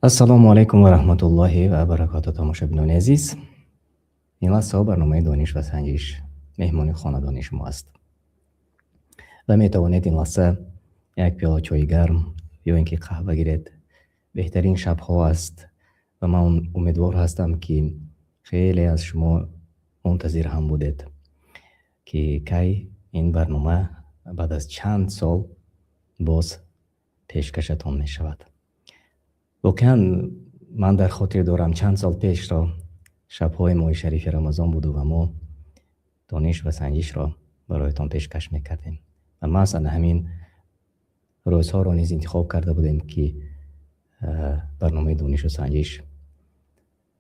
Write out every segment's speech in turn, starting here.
ассалому алайкум ва раҳматуллоҳи ва баракатуҳ. Тамошобинони азиз, ин лаҳзаҳо барномаи дониш ва санҷиш меҳмони хонадони шумо аст ва метавонед ин лаҳза як пиёла чойи гарм ё ин ки қаҳва гиред. беҳтарин шабҳо аст ва ман умедвор ҳастам, ки хеле аз шумо мунтазир ҳам будед, ки кай ин барнома баъд аз чанд сол боз пешкашатон мешавад. воқеан ман дар хотир дорам чанд сол пешро шабҳои моҳи шарифи рамазон буду ва мо дониш ва санҷишро бароятон пешкаш мекардем ва маҳз ҳамин рӯзҳоро низ интихоб карда будем, ки барномаи донишу санҷиш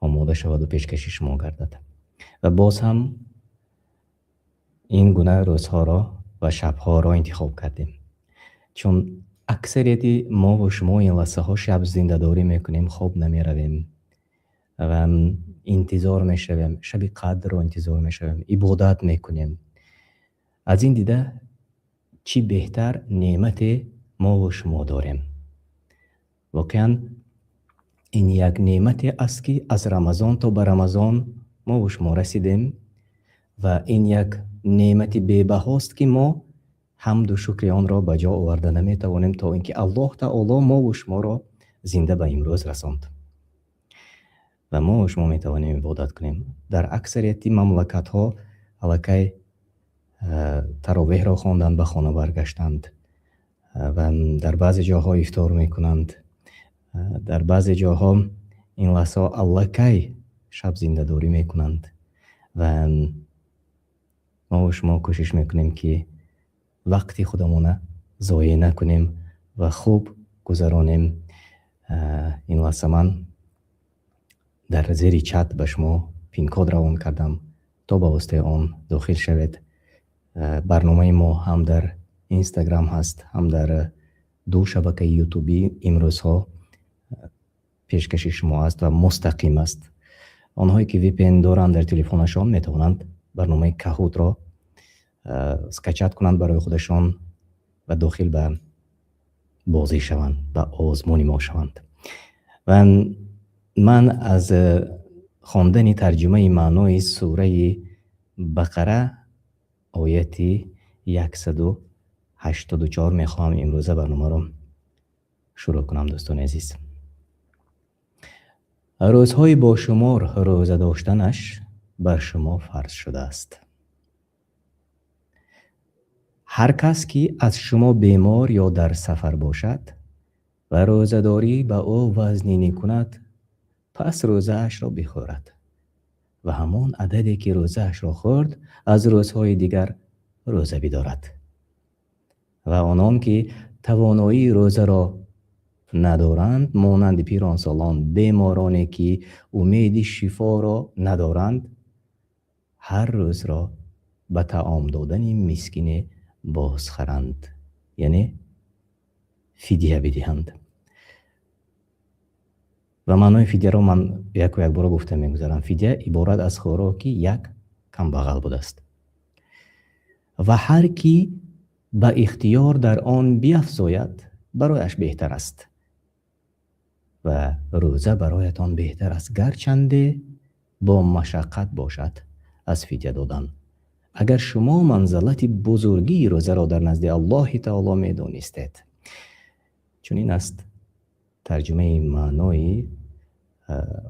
омода шаваду пешкаши шумо гардад. ва боз ҳам ин гуна рӯзҳоро ва шабҳоро интихоб кардем, чун аксарияти мо ва шумо ин лаҳзаҳо шаб зиндадорӣ мекунем, хоб намеравем ва интизор мешавем, шаби қадрро интизор мешавем, ибодат мекунем. аз ин дида чӣ беҳтар неъмате мо ва шумо дорем. воқеан ин як неъмате аст, ки аз рамазон то ба рамазон мо ва шумо расидем ва ин як неъмати бебаҳост, ки мо ҳамду шукри онро ба ҷо оварда наметавонем, то ин ки Аллоҳ таоло мо ва шуморо зинда ба имрӯз расонд ва мо ва шумо метавонем ибодат кунем. дар аксарияти мамлакатҳо аллакай таровеҳро хондан ба хона баргаштанд ва дар баъзе ҷоҳо ифтор мекунанд, дар баъзе ҷоҳо ин лаҳзаҳо аллакай шаб зиндадорӣ мекунанд ва мо ва шумо кӯшиш мекунем, ки вақти худамона зоя накунем ва хуб гузаронем. ин лаҳза ман дар зери чат ба шумо пинкод равон кардам, то ба воситаи он дохил шавед. барномаи мо ҳам дар инстаграм ҳаст, ҳам дар ду шабакаи ютуби имрӯзҳо пешкаши шумо аст ва мустақим аст. онҳое ки VPN доранд дар телефонашон метавонанд барномаи Каҳутро скачат кунанд барои худашон ва дохил ба бозӣ шаванд, ба озмуни мо шаванд. ва ман аз хондани тарҷумаи маънои сураи Бақара ояти 184 мехоҳам имрӯза барномаро шурӯъ кунам. дӯстони азиз, рӯзҳои бошумор рӯза доштанаш бар шумо фарз шудааст. ҳар кас, ки аз шумо бемор ё дар сафар бошад ва рӯзадорӣ ба ӯ вазнинӣ кунад, пас рӯзаашро бихӯрад ва ҳамон ададе, ки рӯзаашро хӯрд, аз рӯзҳои дигар рӯза бидорад. ва онон, ки тавоноии рӯзаро надоранд, монанди пиронсолон, бемороне, ки умеди шифоро надоранд, ҳар рӯзро ба таом додани мискине бозхаранд, яъне фидия бидиҳанд. ва маънои фидияро ман яку якбора гуфта мегузарам. фидия иборат аз хӯроки як камбағал будааст ва ҳар ки ба ихтиёр дар он биафзояд, барояш беҳтар аст ва рӯза бароятон беҳтар аст, гарчанде бо машаққат бошад аз фидия додан. агар шумо манзалати бузургии рӯзаро дар назди Аллоҳи таоло медонистед. чунин аст тарҷумаи маънои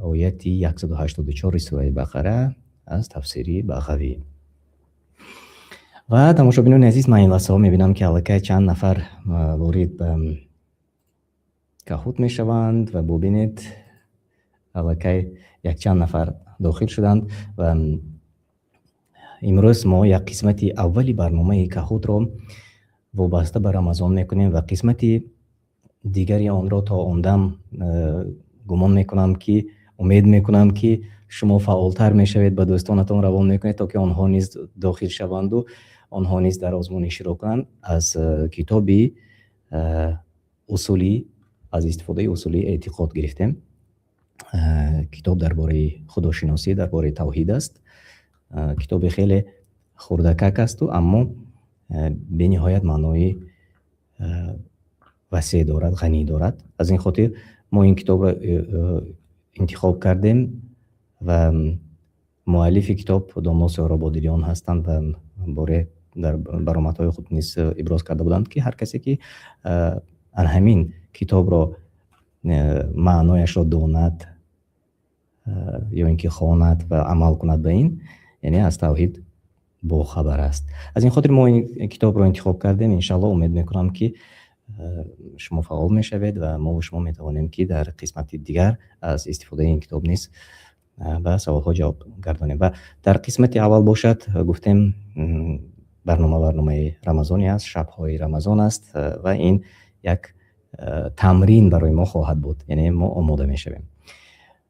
ояти 184 сураи Бақара аз тафсири Бағавӣ. ва тамошобинони азиз, ман ин лаҳзаҳо мебинам, ки аллакай чанд нафар ворид ба Каҳут мешаванд ва бубинед аллакай якчанд нафар дохил шуданд. ва имрӯз мо як қисмати аввали барномаи Каҳутро вобаста ба Рамазон мекунем ва қисмати дигари онро то он дам гумон мекунам, ки умед мекунам, ки шумо фаъолтар мешавед, ба дӯстонатон равон мекунед, то ки онҳо низ дохил шаванду онҳо низ дар озмун иштирок кунанд. аз китоби усули аз истифодаи усули эътиқод гирифтем. китоб дар бораи худошиносӣ, дар бораи тавҳид аст. китоби хеле хурдакак асту, аммо бениҳоят маънои васеъ дорад, ғанӣ дорад. аз ин хотир ما این کتاب را انتخاب کردیم و مؤلف کتاب داموس رابادریان هستند و باره در برآمدهای خود نیز ابراز کرده بودند که هر کسی که همین کتاب را معنایش را داند یا اینکه خواند و عمل کند به این، یعنی از توحید با خبر است. از این خاطر ما این کتاب را انتخاب کردیم. انشالله امید میکنم که شما فعال میشوید و ما و شما میتوانیم که در قسمت دیگر از استفاده این کتاب نیز و سوال ها جواب گردانیم. و در قسمت اول باشد گفتیم برنامه رمضانی است، شب‌های رمضان است و این یک تمرین برای ما خواهد بود، یعنی ما آماده میشویم.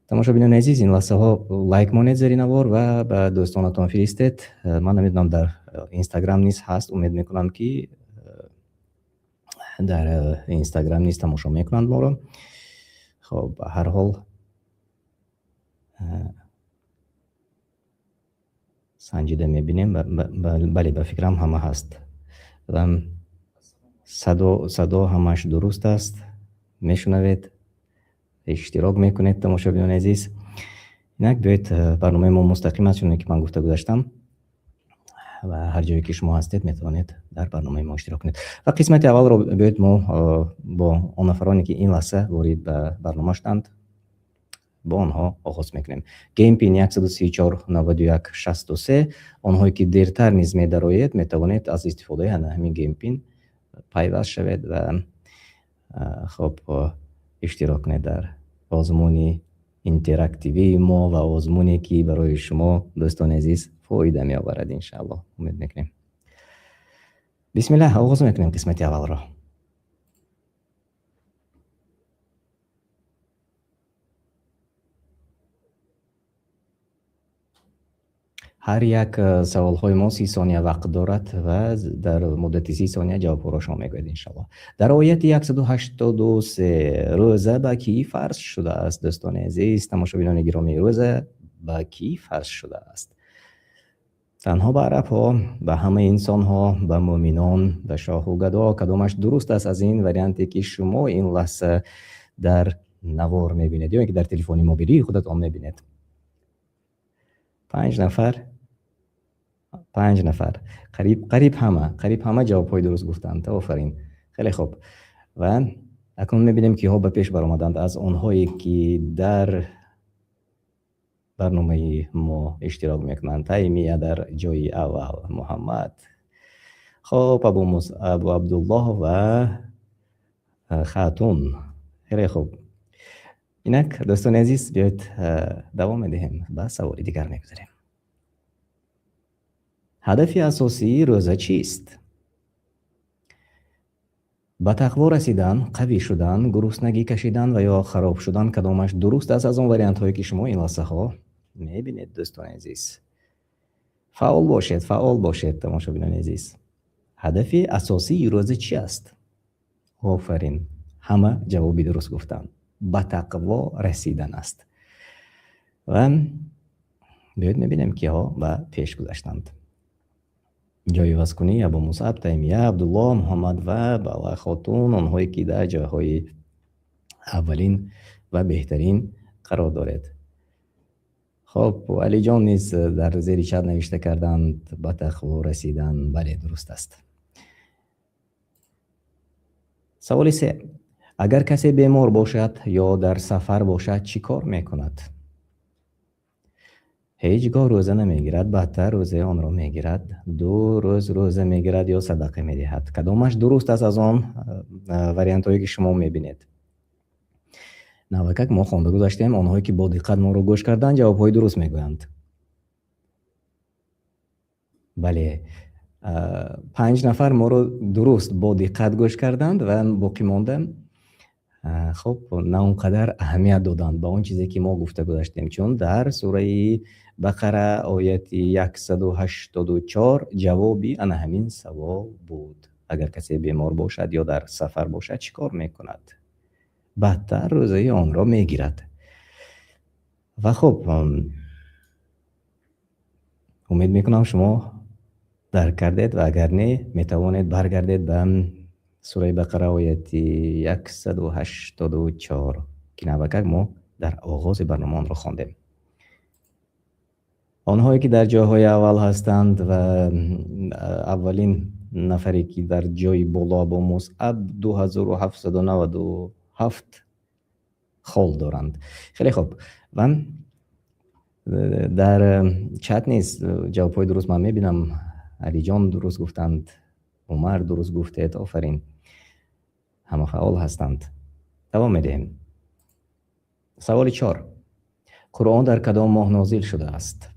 تماشابینان عزیز، این لحظه ها لایک مانید زیر نوار و به دوستانتان فرستید. من نمیدونم در اینستاگرام نیز هست، امید میکنم که در اینستاگرام نیز تماشا میکنند ما رو. خب به هر حال سنجیده میبینیم. بله به فکرم همه هست و صدا همش درست است، میشنوید، اشتراک میکنید تماشابینان عزیز. اینک بیایید برنامه ما مستقیم است، چون که من گفته گذاشتم و هر جایی که شما هستید میتوانید در برنامه ما اشتراک کنید. و قسمت اول رو بیایید ما با آن نفرانی که این لحظه وارد به برنامه شدند با آنها آغاز میکنیم. گیم پین 134 91 63. آنهایی که دیرتر نیز میدرآید میتوانید از استفاده همین گیم پین پیوست شوید و خب اشتراک کنید در آزمون اینتراکتیوی ما و آزمونی که برای شما دوستان عزیز فایده می آورد انشاءالله. امید میکنیم. بسم الله، آغاز میکنیم قسمت اول را. هر یک سوال های ما 30 ثانیه وقت دارد و در مدت 30 ثانیه جواب را شما میگوید انشاءالله. در آیت 183 روزه به کی فرض شده است دوستان عزیز؟ تماشابینان گرامی، روزه به کی فرض شده است؟ تنها به عرب ها، به همه انسان ها، به مؤمنان، به شاه و گدا، کدامش درست است از این وریانتی که شما این لحظه در نوار میبینید یا اینکه در تلفن موبیلی خودتان میبینید؟ 5 نفر قریب همه جواب های درست گفتند. آفرین، خیلی خوب. و اکنون میبینیم که ها به پیش برآمدند از اونهایی که در برنامه ما اشتراک میکنند. تیمیه در جای اول، محمد، خب ابو عبدالله و خاتون. خیلی خوب. اینک دوستان عزیز بیایید دوام دهیم و سوال دیگر میگذاریم. هدف اساسی روزه چیست؟ به تقوا رسیدن، قوی شدن، گرسنگی کشیدن و یا خراب شدن کدامش درست است از اون وریانت هایی که شما این لحظه ها میبینید دوستان عزیز؟ فعال باشید تماشابینان عزیز. هدف اساسی روزه چی است؟ آفرین، همه جوابی درست گفتند. به تقوا رسیدن است. و بیایید میبینیم که ها به پیش گذاشتند. جای واسکنی ابو مصعب، تیمیه، عبدالله، محمد و بالا خاتون، آنهایی که در جاهای اولین و بهترین قرار دارد. خب علی جان نیز در زیر چت نوشته کردند به تقوا رسیدن. بله درست است. سوال 3. اگر کسی بیمار باشد یا در سفر باشد چی کار میکند؟ هیچگاه روزه نمیگیرد، بدتر روزه آن را میگیرد. 2 روز روزه میگیرد یا صدقه میدهد. کدامش درست است از آن وریانت هایی که شما میبینید؟ نوکک ما خوانده گذاشتیم. آنهایی که با دقت ما رو گوش کردن جواب های درست میگویند. بله، 5 نفر ما رو درست با دقت گوش کردند و باقی مانده خب نه اونقدر اهمیت دادند به اون چیزی که ما گفته گذاشتیم، چون در سوره بقره آیت 184 جوابی ان همین سوال بود. اگر کسی بیمار باشد یا در سفر باشد چی کار میکند؟ بدتر روزه آن را میگیرد. و خب امید میکنم شما درک کردید و اگر نه میتوانید برگردید به سوره بقره آیت 184 که نوکک ما در آغاز برنامه را خواندیم. آنهایی که در جاهای اول هستند و اولین نفری که در جای بالا با مصعب 2797 خال دارند. خیلی خوب. و در چت نیست جوابهای درست من میبینم. علی جان درست گفتند، عمر درست گفتید، آفرین، همه فعال هستند. دوام میدیم. سوال 4. قرآن در کدام ماه نازل شده است؟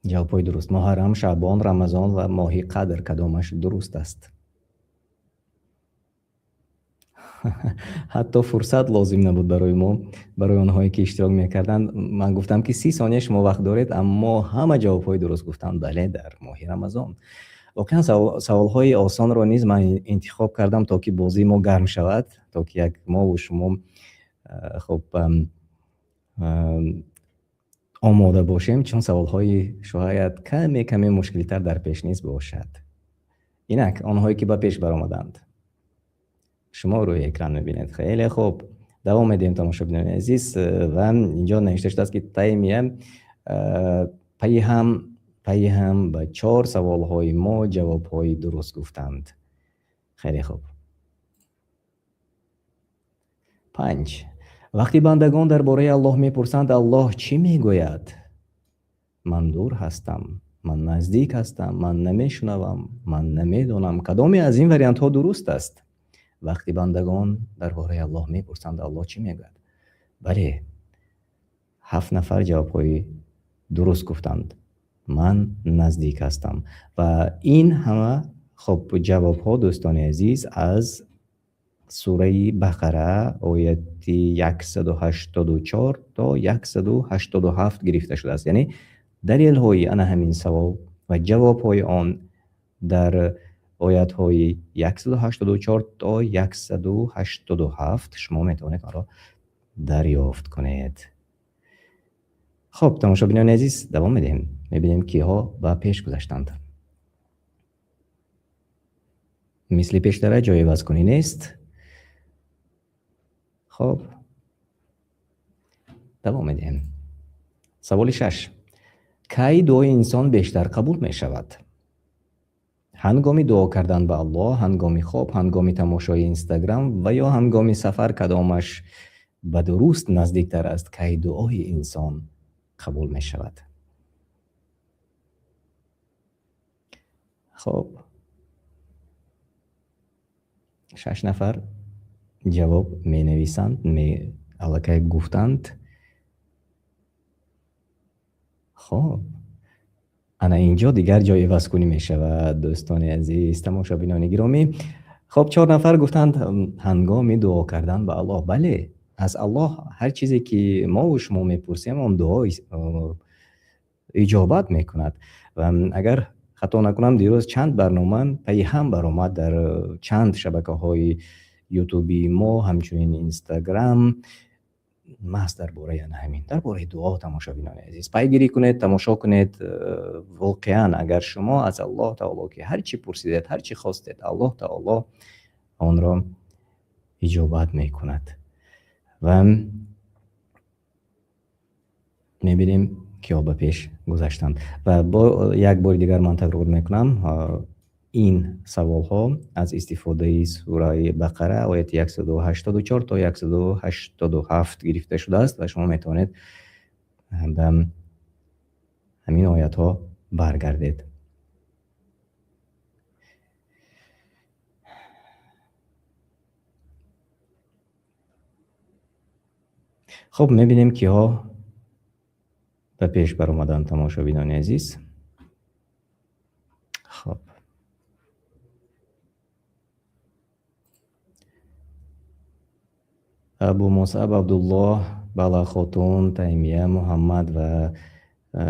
جوابهای درست: محرم، شعبان، رمضان و ماه قدر. کدامش درست است؟ حتی فرصت لازم نبود برای ما، برای آنهایی که اشتراک میکردند. من گفتم که 30 ثانیه شما وقت دارید، اما همه جوابهای درست گفتند. بله، در ماه رمضان. واقعا سوالهای آسان را نیز من انتخاب کردم تا که بازی ما گرم شود، تا که یک ما و شما خب آماده باشیم، چون سوالهای شاید کمی مشکلی تر در پیش نیست باشد. اینک آنهایی که به پیش برآمدند شما روی اکران میبینید. خیلی خوب، دوام میدیم تماشا بینید عزیز. و اینجا نوشته شده است که تایمیه پی هم به 4 سوالهای ما جوابهای درست گفتند. خیلی خوب. 5. وقتی بندگان درباره الله میپرسند الله چی میگوید؟ من دور هستم، من نزدیک هستم، من نمیشنوم، من نمیدونم. کدامی از این وریانت ها درست است؟ وقتی بندگان درباره الله میپرسند الله چی میگوید؟ بله، 7 نفر جوابهای درست گفتند. من نزدیک هستم. و این همه خب جواب ها دوستان عزیز از سوره بقره آیه 184 تا 187 گرفته شده است. یعنی دلیل های آن همین سوال و جواب های آن در آیات های 184 تا 187 شما میتونید آن را دریافت کنید. خب تماشا بینان عزیز، دوام میدیم. میبینیم کیها با پیش گذاشتند. مثل پیشتره جای عوض کنی نیست. خب دوام میدیم. سوال 6. کی دعای انسان بیشتر قبول می شود؟ هنگامی دعا کردن به الله، هنگامی خواب، هنگامی تماشای اینستاگرام و یا هنگامی سفر؟ کدامش به درست نزدیکتر است کی دعای انسان قبول می شود؟ خب 6 نفر جواب می نویسند، الکی گفتند. خب انا اینجا دیگر جای عوض کنی می شود دوستان عزیز، تماشا بینان گرامی. خب 4 نفر گفتند هنگامی دعا کردن به الله. بله، از الله هر چیزی که ما و شما میپرسیم اون دعا اجابت میکند. و اگر خطا نکنم دیروز چند برنامه پی هم برآمد در چند شبکه های یوتیوبی ما، همچنین اینستاگرام، محض درباره همین، درباره دعا. تماشا بینان عزیز پیگیری کنید، تماشا کنید. واقعا اگر شما از الله تعالی که هر چی پرسیدید، هر چی خواستید، الله تعالی آن را اجابت میکند. و میبینیم که به پیش گذاشتند. و با یک بار دیگر من تکرار میکنم، این سوال ها از استفاده سوره بقره آیه 184 تا 187 گرفته شده است و شما میتونید به همین آیات ها برگردید. خب میبینیم که ها به پیش بر اومدن تماشا بینان عزیز. خب ابو مصعب عبدالله، بالا خاتون تیمیه محمد و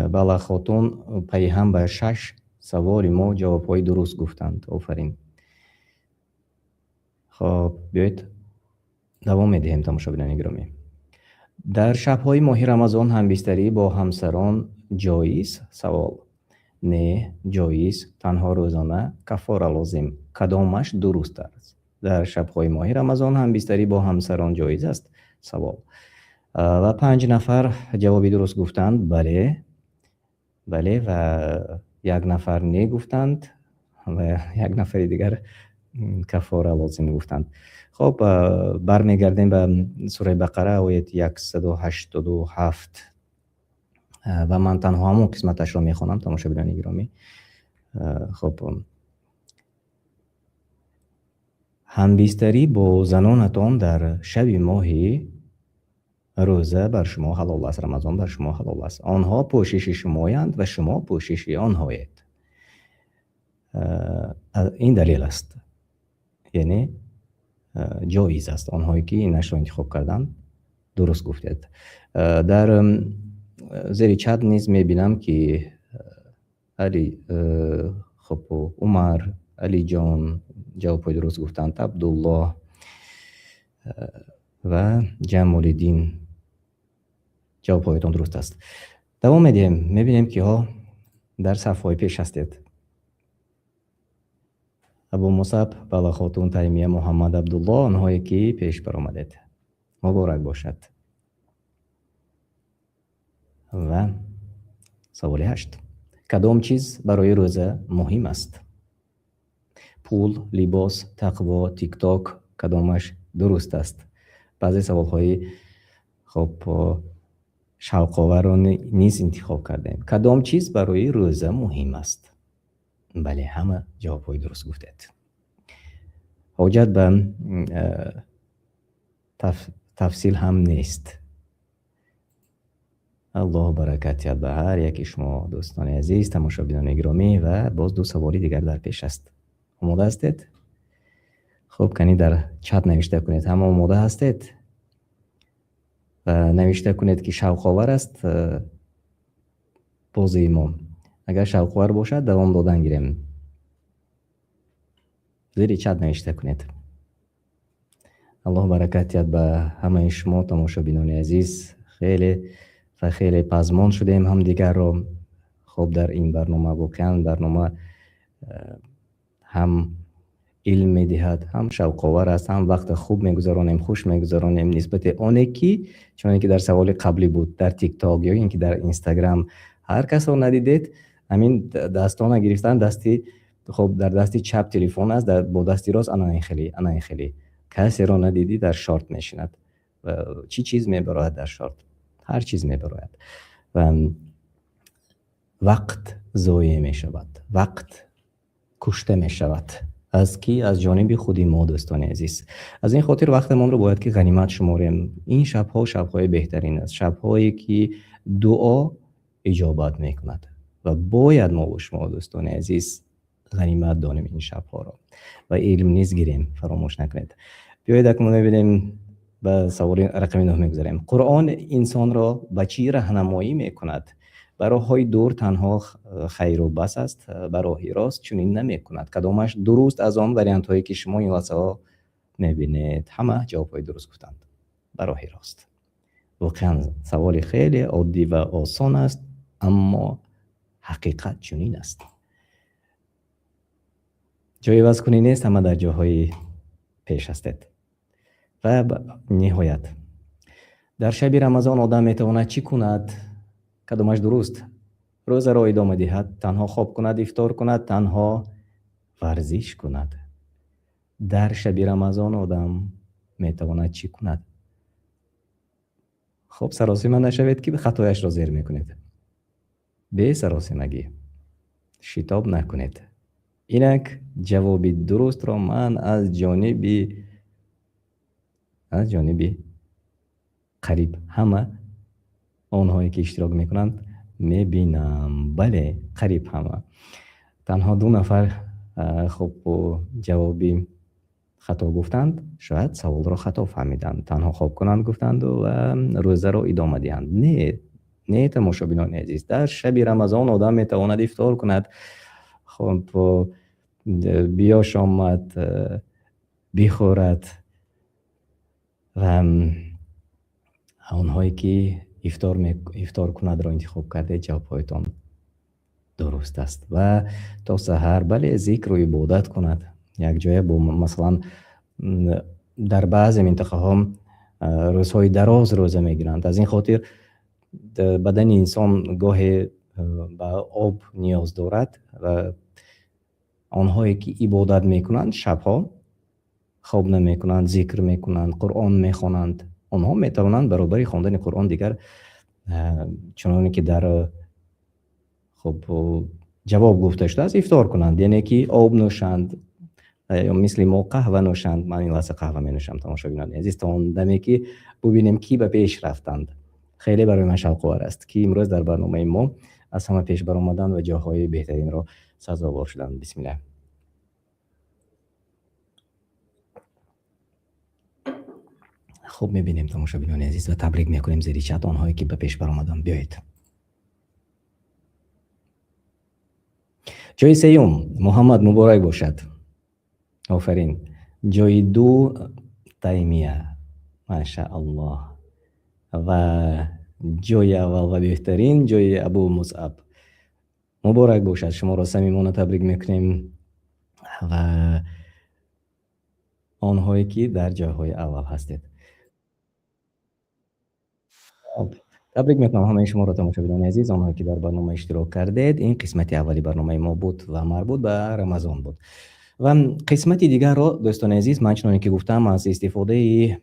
بالا خاتون پی هم به 6 سوال ما جوابهای درست گفتند. آفرین. خب بیایید دوام میدهیم تماشا بینان گرامی. در شب‌های ماه رمضان همبستری با همسران جایز؟ سوال: نه جایز، تنها روزانه، کفاره لازم. کدامش درست است؟ در شب‌های ماه رمضان همبستری با همسران جایز است؟ سوال. و 5 نفر جوابی درست گفتند بله و 1 نفر نه گفتند و 1 نفر دیگر کفاره لازم گفتند. خب برمیگردیم به سوره بقره آیه 187 و من تنها همون قسمتش رو میخونم تماشاگران گرامی. خب همبستری با زنانتان در شب ماهی روزه بر شما حلال است، رمضان بر شما حلال است. آنها پوشش شمایند و شما پوشش آنهایید. این دلیل است، یعنی جایز است. آنهایی که اینش رو انتخاب کردن درست گفتید. در زیر چت نیز میبینم که علی خب عمر، علی جان جواب درست گفتند، عبدالله و جمال الدین جوابتون درست است. دوام میدیم، میبینیم که ها در صفحه پیش هستید. ابو مصعب، بالا خاتون تیمیه، محمد عبدالله، آنهایی که پیش برآمدید مبارک باشد. و سوال 8: کدام چیز برای روزه مهم است؟ پول، لباس، تقوا، تیک تاک، کدامش درست است؟ بعضی سوال های خب شوق آور رو نیز انتخاب کردیم. کدام چیز برای روزه مهم است؟ بله، همه جواب های درست گفتید. حاجت به تفصیل هم نیست. الله برکت یاد به هر یکی شما دوستان عزیز، تماشاگران گرامی. و باز 2 سوالی دیگر در پیش است. آماده هستید؟ خب کنی در چت نوشته کنید همه آماده هستید و نوشته کنید که شوق آور است بازی ما. اگر شوق آور باشد دوام دادن گیریم. زیر چت نوشته کنید. الله برکت یاد به همه شما تماشاگران عزیز. خیلی و خیلی پزمان شدیم هم دیگر رو. خب در این برنامه واقعا برنامه هم علم میدهد، هم شوق آور است، هم وقت خوب میگذرانیم، خوش میگذرانیم نسبت آنی که چون که در سوال قبلی بود در تیک تاک یا اینکه در اینستاگرام هر کس رو ندیدید، همین دستان گرفتن دستی خب در دستی چپ تلفن است، در با دستی راست انا این خیلی کسی رو ندیدی در شارت میشیند و چیز میبراید در شارت، هر چیز میبراید و وقت ضایع میشود، وقت کشته میشود. از کی؟ از جانب خودی ما دوستان عزیز. از این خاطر وقتمون رو باید که غنیمت شماریم. این شب‌های بهترین است، شب‌هایی که دعا اجابت میکند و باید ما و شما دوستان عزیز غنیمت دانیم این شب‌ها رو و علم نیز گیریم، فراموش نکنید. بیایید اکنون ببینیم به سوال رقم 9 میگذاریم. قرآن انسان را به چی راهنمایی میکند؟ بر راه‌های دور تنها خیر و بس است، بر راه راست چنین نمیکند. کدامش درست از آن واریانت هایی که شما این لحظه میبینید؟ همه جوابای درست گفتند. بر راه راست. واقعا سوال خیلی عادی و آسان است، اما حقیقت چنین است. جای بس کنی نیست، همه در جاهای پیش هستید. و نهایت در شب رمضان آدم میتواند چی کند؟ کدامش درست؟ روزه را ادامه دهد، تنها خواب کند، افطار کند، تنها ورزش کند. در شب رمضان آدم میتواند چی کند؟ خب سراسیمه نشوید که به خطایش را زیر میکنید. به سراسیمگی شتاب نکنید. اینک جواب درست را من از جانب قریب همه آنهایی که اشتراک میکنند میبینم. بله، قریب همه. تنها 2 نفر خب جوابی خطا گفتند، شاید سوال را خطا فهمیدند. تنها خواب کنند گفتند و روزه را ادامه دهند. نه تماشاگران عزیز، در شب رمضان آدم میتواند افطار کند، خب بیاش آمد بخورد و آنهایی که افطار کند را انتخاب کرده جوابهایتان درست است. و تا سحر بله ذکر و عبادت کند. یک جای مثلا در بعض منطقه ها روزهای دراز روزه میگیرند. از این خاطر بدن انسان گاهی به آب نیاز دارد و آنهایی که عبادت میکنند شبها خواب نمیکنند، ذکر میکنند، قرآن میخوانند، آنها میتوانند برابر خواندن قرآن دیگر چنانه که در خب جواب گفته شده است افطار کنند، یعنی که آب نوشند یا مثل ما قهوه نوشند. من این لحظه قهوه می نوشم تماشاگران عزیز تا اون دمی که ببینیم کی به پیش رفتند. خیلی برای من شوق‌آور است که امروز در برنامه ما از همه پیش بر آمدن و جاهای بهترین را سزاوار شدند. بسم الله. خوب میبینیم تماشاگران عزیز و تبریک میکنیم زیر چت آنهایی که به پیش بر آمدن. بیایید. جای سیوم محمد مبارک باشد. آفرین. جای دو تیمیه ماشاءالله و جای اول و بهترین جای ابو مصعب. مبارک باشد، شما را صمیمانه تبریک میکنیم و آنهایی که در جاهای اول هستید. تبریک میکنم همه شما را تماشاگران عزیز، آنهایی که در برنامه اشتراک کردید. این قسمت اولی برنامه ما بود و مربوط به رمضان بود و قسمت دیگر را دوستان عزیز من چنانه که گفتم از استفاده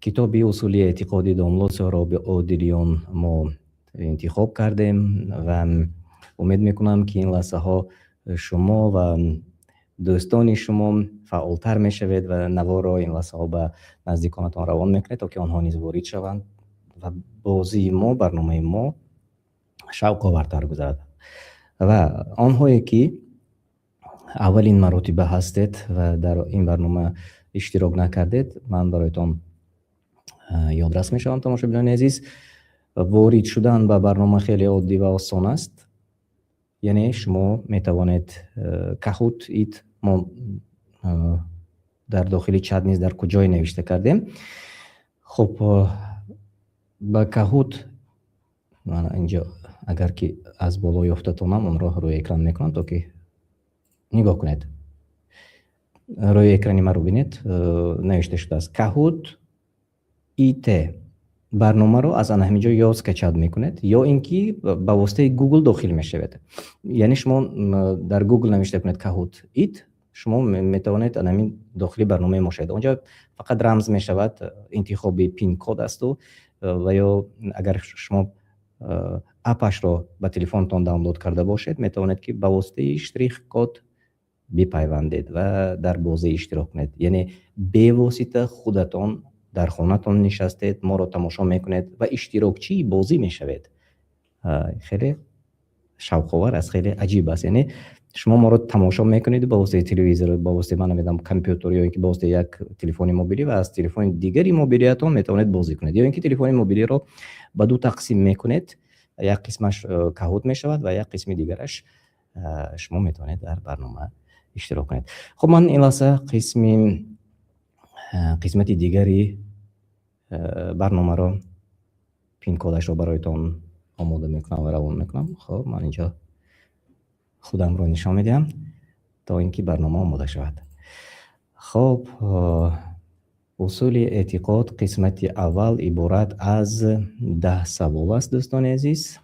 کتاب اصولی اعتقادی داملو سهراب عادلیان ما انتخاب کردیم و امید میکنم که این لحظه ها شما و دوستان شما فعالتر میشوید و نوار را این لحظه ها به نزدیکانتان روان میکنید تا که آنها نیز وارد شوند و بازی ما، برنامه ما شوق آورتر گذرد. و آنهایی که اولین مراتبه هستید و در این برنامه اشتراک نکردید، من برایتان یادرس میشوم تماشاگران عزیز. وارد شدن به برنامه خیلی عادی و آسان است. یعنی شما میتوانید کهوت ایت ما در داخل چت نیز در کجای نوشته کردیم. خب با کهوت من اینجا اگر که از بالا یافتتونم اون را روی اکران میکنم تا که نگاه کنید. روی اکرانی ما رو بینید نوشته شده است کهوت ایت. برنامه رو از همینجا یا اسکچاد میکنید یا اینکه با واسطه گوگل داخل میشوید. یعنی شما در گوگل نوشته کنید کهوت ایت، شما میتوانید همین داخلی برنامه ما شد. اونجا فقط رمز میشود، انتخاب پین کد است و یا اگر شما اپش رو به تلفنتون دانلود کرده باشید میتوانید که با واسطه اشتراک کد بپیوندید و در بازی اشتراک کنید. یعنی به واسطه خودتون در خانه‌تون نشستید ما رو تماشا میکنید و اشتراکچی بازی میشوید. خیلی شوق‌آور است، خیلی عجیب است. یعنی شما ما رو تماشا میکنید با واسطه تلویزیون، با واسطه من نمیدونم کامپیوتر یا اینکه با واسطه یک تلفن موبیلی و از تلفن دیگری موبیلیتون میتونید بازی کنید یا اینکه تلفن موبیلی رو به دو تقسیم میکنید، یک قسمش کهوت میشود و یک قسم دیگرش شما میتونید در برنامه اشتراک کنید. خب من این لحظه قسمت دیگری برنامه رو پین کدش رو برایتون آماده میکنم و روان میکنم. خب من اینجا خودم رو نشان میدم تا اینکه برنامه آماده شود. خب اصول اعتقاد قسمت اول عبارت از 10 سوال است دوستان عزیز.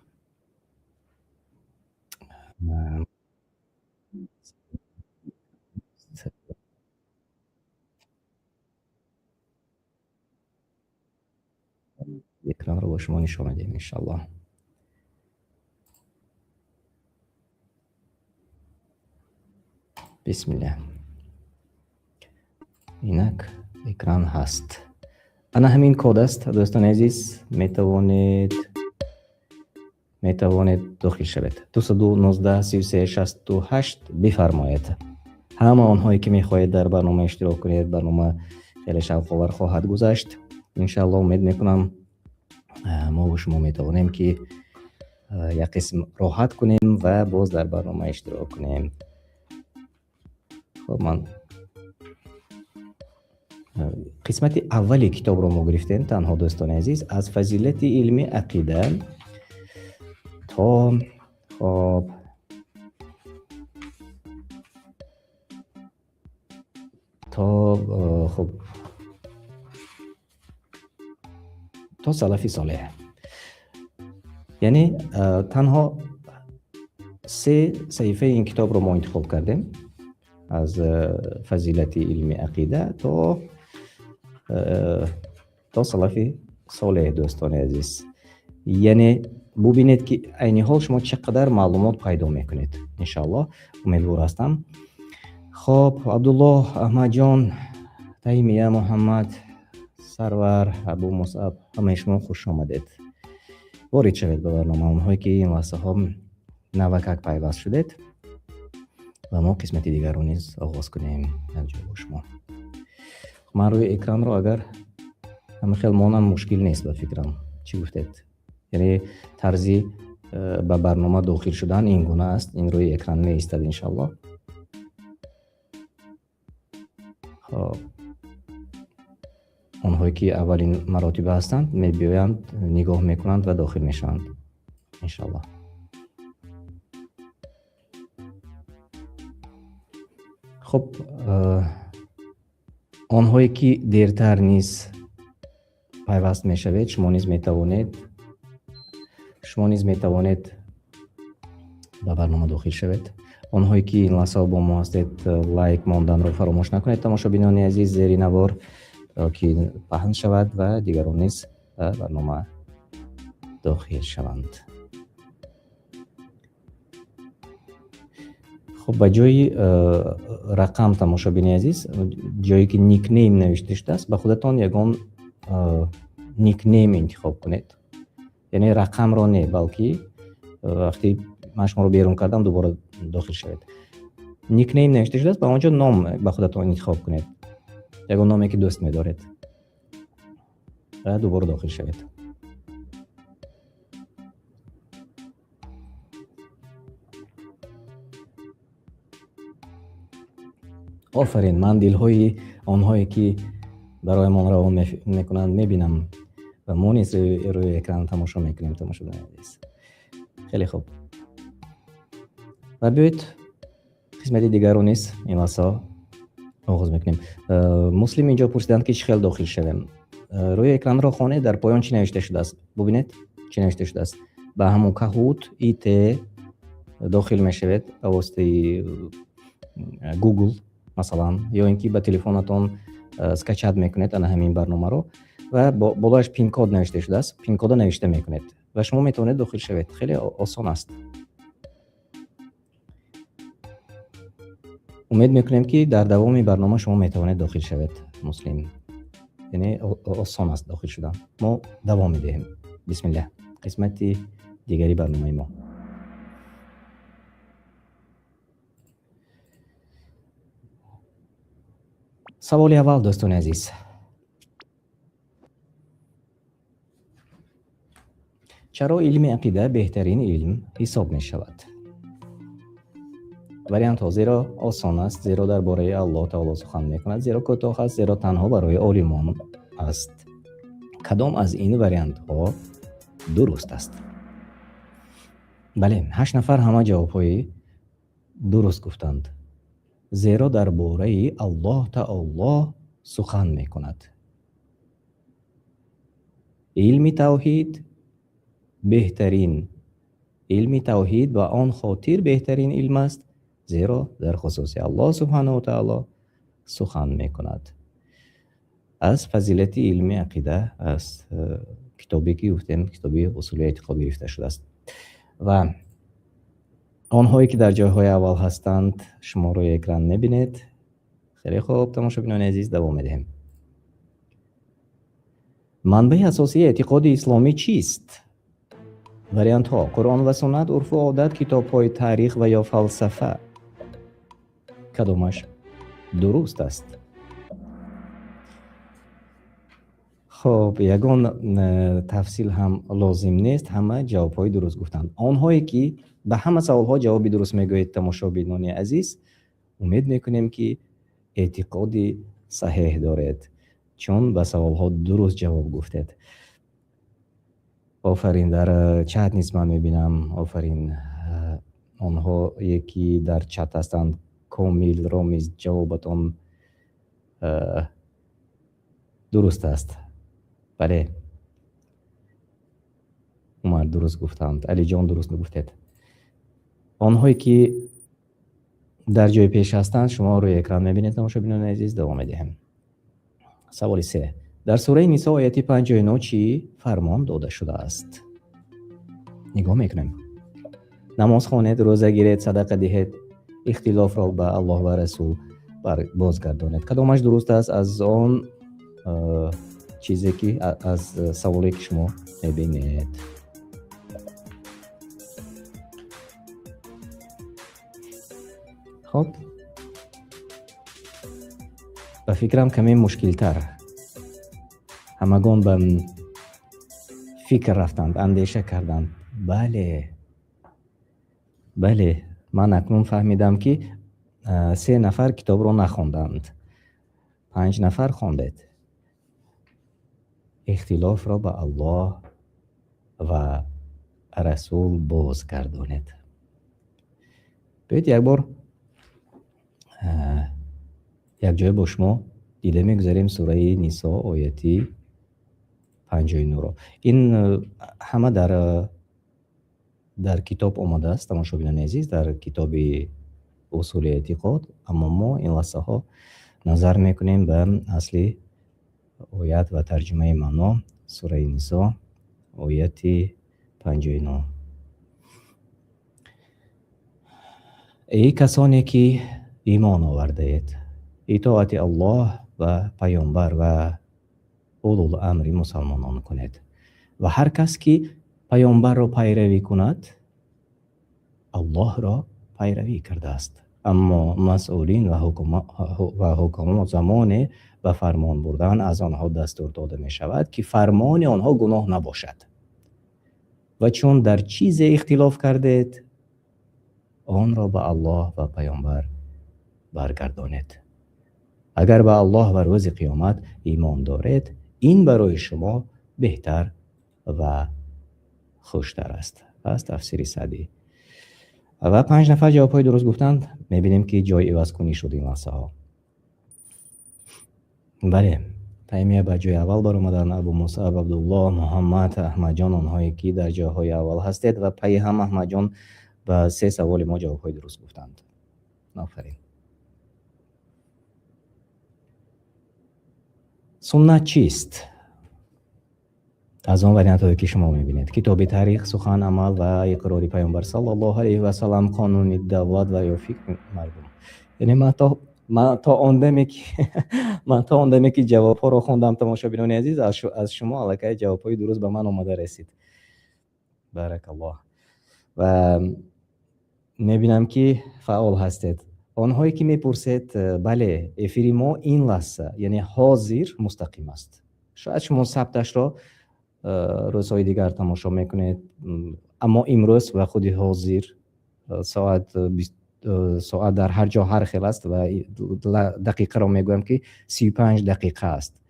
اکران رو با شما نشان میدیم انشالله. بسم الله. اینک اکران هست. انا همین کد است دوستان عزیز، میتوانید داخل شوید. 219 33 68 بفرمایید. همه آنهایی که میخواهید در برنامه اشتراک کنید، برنامه خیلی شوق‌آور خواهد گذشت انشالله. امید میکنم ما و شما میتوانیم که یک قسم راحت کنیم و باز در برنامه اشتراک کنیم. خب من قسمت اولی کتاب رو ما گرفتیم تنها دوستان عزیز، از فضیلت علم عقیده تا خب تا سلف صالح. یعنی تنها 3 صحیفه این کتاب رو ما انتخاب کردیم از فضیلت علم عقیده تا سلف صالح. دوستان عزیز، یعنی ببینید که عین حال شما چقدر معلومات پیدا میکنید. انشالله امیدوار هستم. خب عبدالله، احمد جان، تیمیه، محمد، سرور، ابو مصعب، همه شما خوش آمدید. وارد شوید به برنامه. اونهایی که این لحظه ها نوکک پیوست شدید و ما قسمت دیگر رو نیز آغاز کنیم از جای شما. من روی اکران رو اگر همه خیلی مانم مشکل نیست به فکرم. چی گفتید؟ یعنی طرزی به برنامه داخل شدن این گونه است. این روی اکران می ایستد انشالله. خب اونهایی که اولین مراتب هستند می بیایند، نگاه میکنند و داخل میشوند انشالله. خب آنهایی که دیرتر نیز پیوست میشوید، شما نیز میتوانید به برنامه داخل شوید. آنهایی که این لحظه با ما هستید، لایک ماندن رو فراموش نکنید. تماشابینان عزیز، زیر نوار که پهن شود و دیگران نیز به برنامه داخل شوند. خب به جای رقم، تماشابین عزیز، جایی که نیک نیم نوشته شده است، به خودتان یگان نیک نیم انتخاب کنید. یعنی رقم را نه، بلکه وقتی من شما رو بیرون کردم دوباره داخل شوید. نیک نیم نوشته شده است، به اونجا نام به خودتان انتخاب کنید، یگان نامی که دوست می‌دارید و دوباره داخل شوید. آفرین. من دلهای آنهایی که برای من روان میکنند میبینم و ما نیز روی اکران تماشا میکنیم. تماشا بنویس. خیلی خوب. و بیایید قسمت دیگر رو نیز این لحظه آغاز میکنیم. مسلم اینجا پرسیدند که چه خیلی داخل شویم. روی اکران را خانه در پایان چی نوشته شده است؟ ببینید چی نوشته شده است. به همون کهوت ایت داخل میشوید به واسطه گوگل مثلا، یا اینکه به تلفنتون اسکچات میکنید انا همین برنامه رو و بالاش پین کد نوشته شده است. پین کد نوشته میکنید و شما میتونید داخل شوید. خیلی آسان است. امید میکنیم که در دوام برنامه شما میتونید داخل شوید. مسلم، یعنی آسان است داخل شدن. ما دوام میدهیم. بسم الله. قسمت دیگری برنامه ما. سوال اول دوستان عزیز، چرا علم عقیده بهترین علم حساب می شود؟ وریانت ها: زیرا آسان است، زیرا درباره الله تعالی سخن می کند، زیرا کوتاه است، زیرا تنها برای عالمان است. کدام از این وریانت ها درست است؟ بله، 8 نفر همه جوابهای درست گفتند. زیرا درباره الله تعالی سخن می کند. علم توحید بهترین علم توحید و آن خاطر بهترین علم است، زیرا در خصوص الله سبحانه و تعالی سخن می کند. از فضیلت علم عقیده از کتابی که گفتیم، کتابی اصول اعتقاد گرفته شده است. و آنهایی که در جایهای اول هستند شما روی اکران میبینید. خیلی خوب تماشابینان عزیز، دوام میدهیم. منبع اساسی اعتقاد اسلامی چیست؟ وریانت ها: قرآن و سنت، عرف و عادت، کتاب های تاریخ و یا فلسفه. کدامش درست است؟ خب یگان تفصیل هم لازم نیست، همه جواب های درست گفتند. آنهایی که به همه سوال ها جوابی درست میگویید تماشابینان عزیز، امید میکنیم که اعتقادی صحیح دارید، چون به سوال ها درست جواب گفتید. آفرین. در چت نیز من میبینم. آفرین. آنها یکی در چت هستند. کامل رامیز، جوابتان درست است. بله، عمر درست گفتند، علی جان درست گفتید. آنهایی که در جای پیش هستند شما روی اکران میبینید. تماشاگران عزیز دوام میدیم. سوال 3. در سوره نساء آیه 59 چی فرمان داده شده است؟ نگاه میکنیم. نماز خوانید، روزه گیرید، صدقه دهید، اختلاف را به الله و رسول بازگردانید. کدامش درست است از آن چیزی که از سوالی که شما میبینید؟ خب به فکرم کمی مشکل تر. همگان به فکر رفتند، اندیشه کردند. بله من اکنون فهمیدم که 3 نفر کتاب را نخواندند، 5 نفر خواندید. اختلاف را به الله و رسول بازگردانید. بیایید یک بار یک جای با شما دیده میگذاریم سوره نساء آیه 59 را. این همه در کتاب آمده است تماشاگران عزیز، در کتاب اصول اعتقاد، اما ما این لحظه ها نظر میکنیم به اصل آیت و ترجمه معنا. سوره نساء آیه 59. ای کسانی که ایمان آورده اید، اطاعت الله و پیامبر و اولوالامر مسلمانان کنید و هر کس که پیامبر را پیروی کند الله را پیروی کرده است. اما مسئولین و حکما زمان و فرمان بردن از آنها دستور داده می شود که فرمان آنها گناه نباشد و چون در چیز اختلاف کردید آن را به الله و پیامبر برگردانید. اگر به الله و روز قیامت ایمان دارید این برای شما بهتر و خوشتر است. پس تفسیر سعدی و 5 نفر جوابهای درست گفتند. میبینیم که جای عوض کنی شد این لحظه ها. بله تایمیه به جای اول بر اومدن. ابو مصعب، عبدالله، محمد، احمد جان، آنهایی که در جاهای اول هستید و پای هم احمد جان به 3 سوال ما جوابهای درست گفتند. آفرین. سنت چیست؟ از آن وریانت هایی که شما میبینید: کتاب تاریخ، سخن، عمل و اقرار پیامبر صلی الله علیه و سلم، قانون دولت و یا فکر مردم. یعنی من تا آن دمی که جواب ها رو خوندم تماشاگران عزیز از شما الکی جواب های درست به من اومده رسید. بارک الله. و میبینم که فعال هستید. آنهایی که میپرسید بله افیری ما این لحظه یعنی حاضر مستقیم است. شاید شما ثبتش را روزهای دیگر تماشا میکنید، اما امروز و خودی حاضر ساعت در هر جا هر خیل است و دقیقه را میگویم که 35 دقیقه است.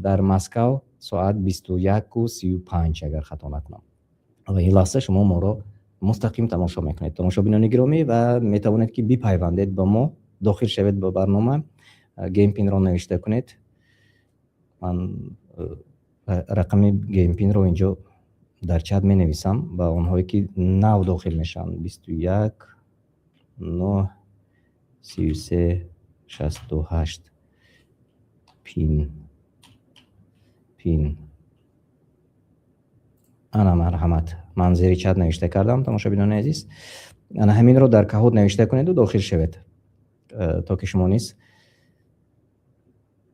در مسکو ساعت 21:35 اگر خطا نکنم. و این لحظه شما ما را مستقیم تماشا میکنید. تماشاگران گرامی و میتوانید که بپیوندید به ما، داخل شوید به برنامه، گیم پین را نوشته کنید. من رقم گیم پین رو اینجا در چت می نویسم با اونهایی که نو داخل میشن: 21 9 33 68 پین انا مرحمت. من زیر چت نوشته کردم تماشاگران عزیز. انا همین رو در کهود نوشته کنید و داخل شوید تا که شما نیز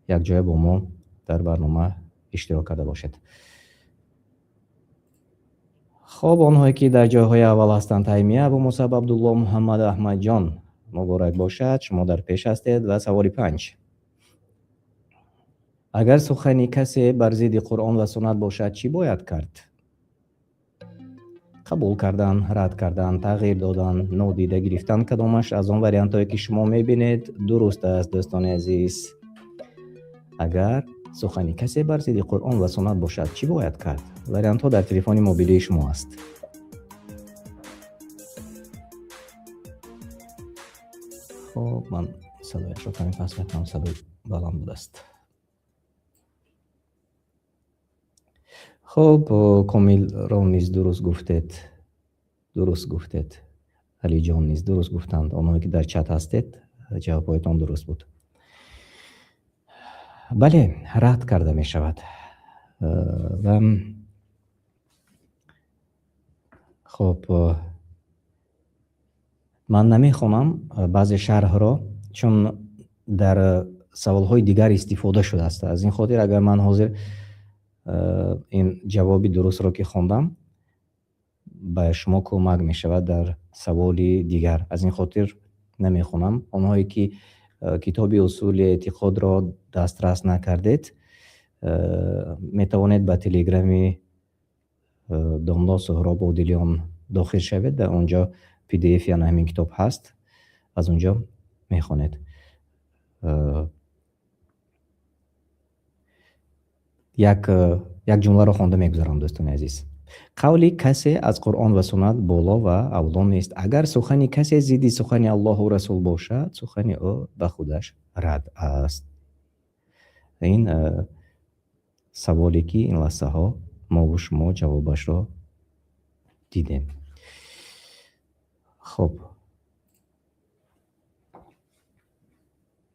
یک جای با ما در برنامه اشتراک کرده باشد. خب آنهایی که در جایهای اول هستند: تایمیه، ابو مصعب، عبدالله، محمد، احمد جان، مبارک باشد، شما در پیش هستید. و سوال 5: اگر سخنی کسی بر ضد قرآن و سنت باشد چی باید کرد؟ قبول کردن، رد کردن، تغییر دادن، نادیده گرفتن. کدامش از آن وریانت هایی که شما میبینید درست است دوستان عزیز؟ اگر سخنی کسی بر ضد قرآن و سنت باشد چی باید کرد؟ وریانت ها در تلفن موبیلی شما است. خب من صدایش رو کمی پس بکنم، صدای بلند بود است. خب خب کامیل را نیز درست گفتید. علی جان نیز درست گفتند. آنهایی که در چت هستید جوابایتان درست بود. بله، رد کرده می شود. و خب من نمی خوانم بعضی شرح را، چون در سوال های دیگر استفاده شده است. از این خاطر اگر من حاضر این جوابی درست را که خواندم به شما کمک می شود در سوالی دیگر. از این خاطر نمی خوانم. آنهایی که کتاب اصول اعتقاد را دسترس نکردید می توانید به تلگرامی دامدا سهراب عادلیان داخل شوید. در اونجا پی دی اف یعنی همین کتاب هست، از اونجا می خوانید. یک جمله را خوانده میگذارم دوستان عزیز. قولی کسی از قرآن و سنت بالا و اولا نیست. اگر سخن کسی ضد سخن الله و رسول باشد، سخن او به خودش رد است. این سوالی که این لحظه ها ما و شما جوابش را دیدیم. خب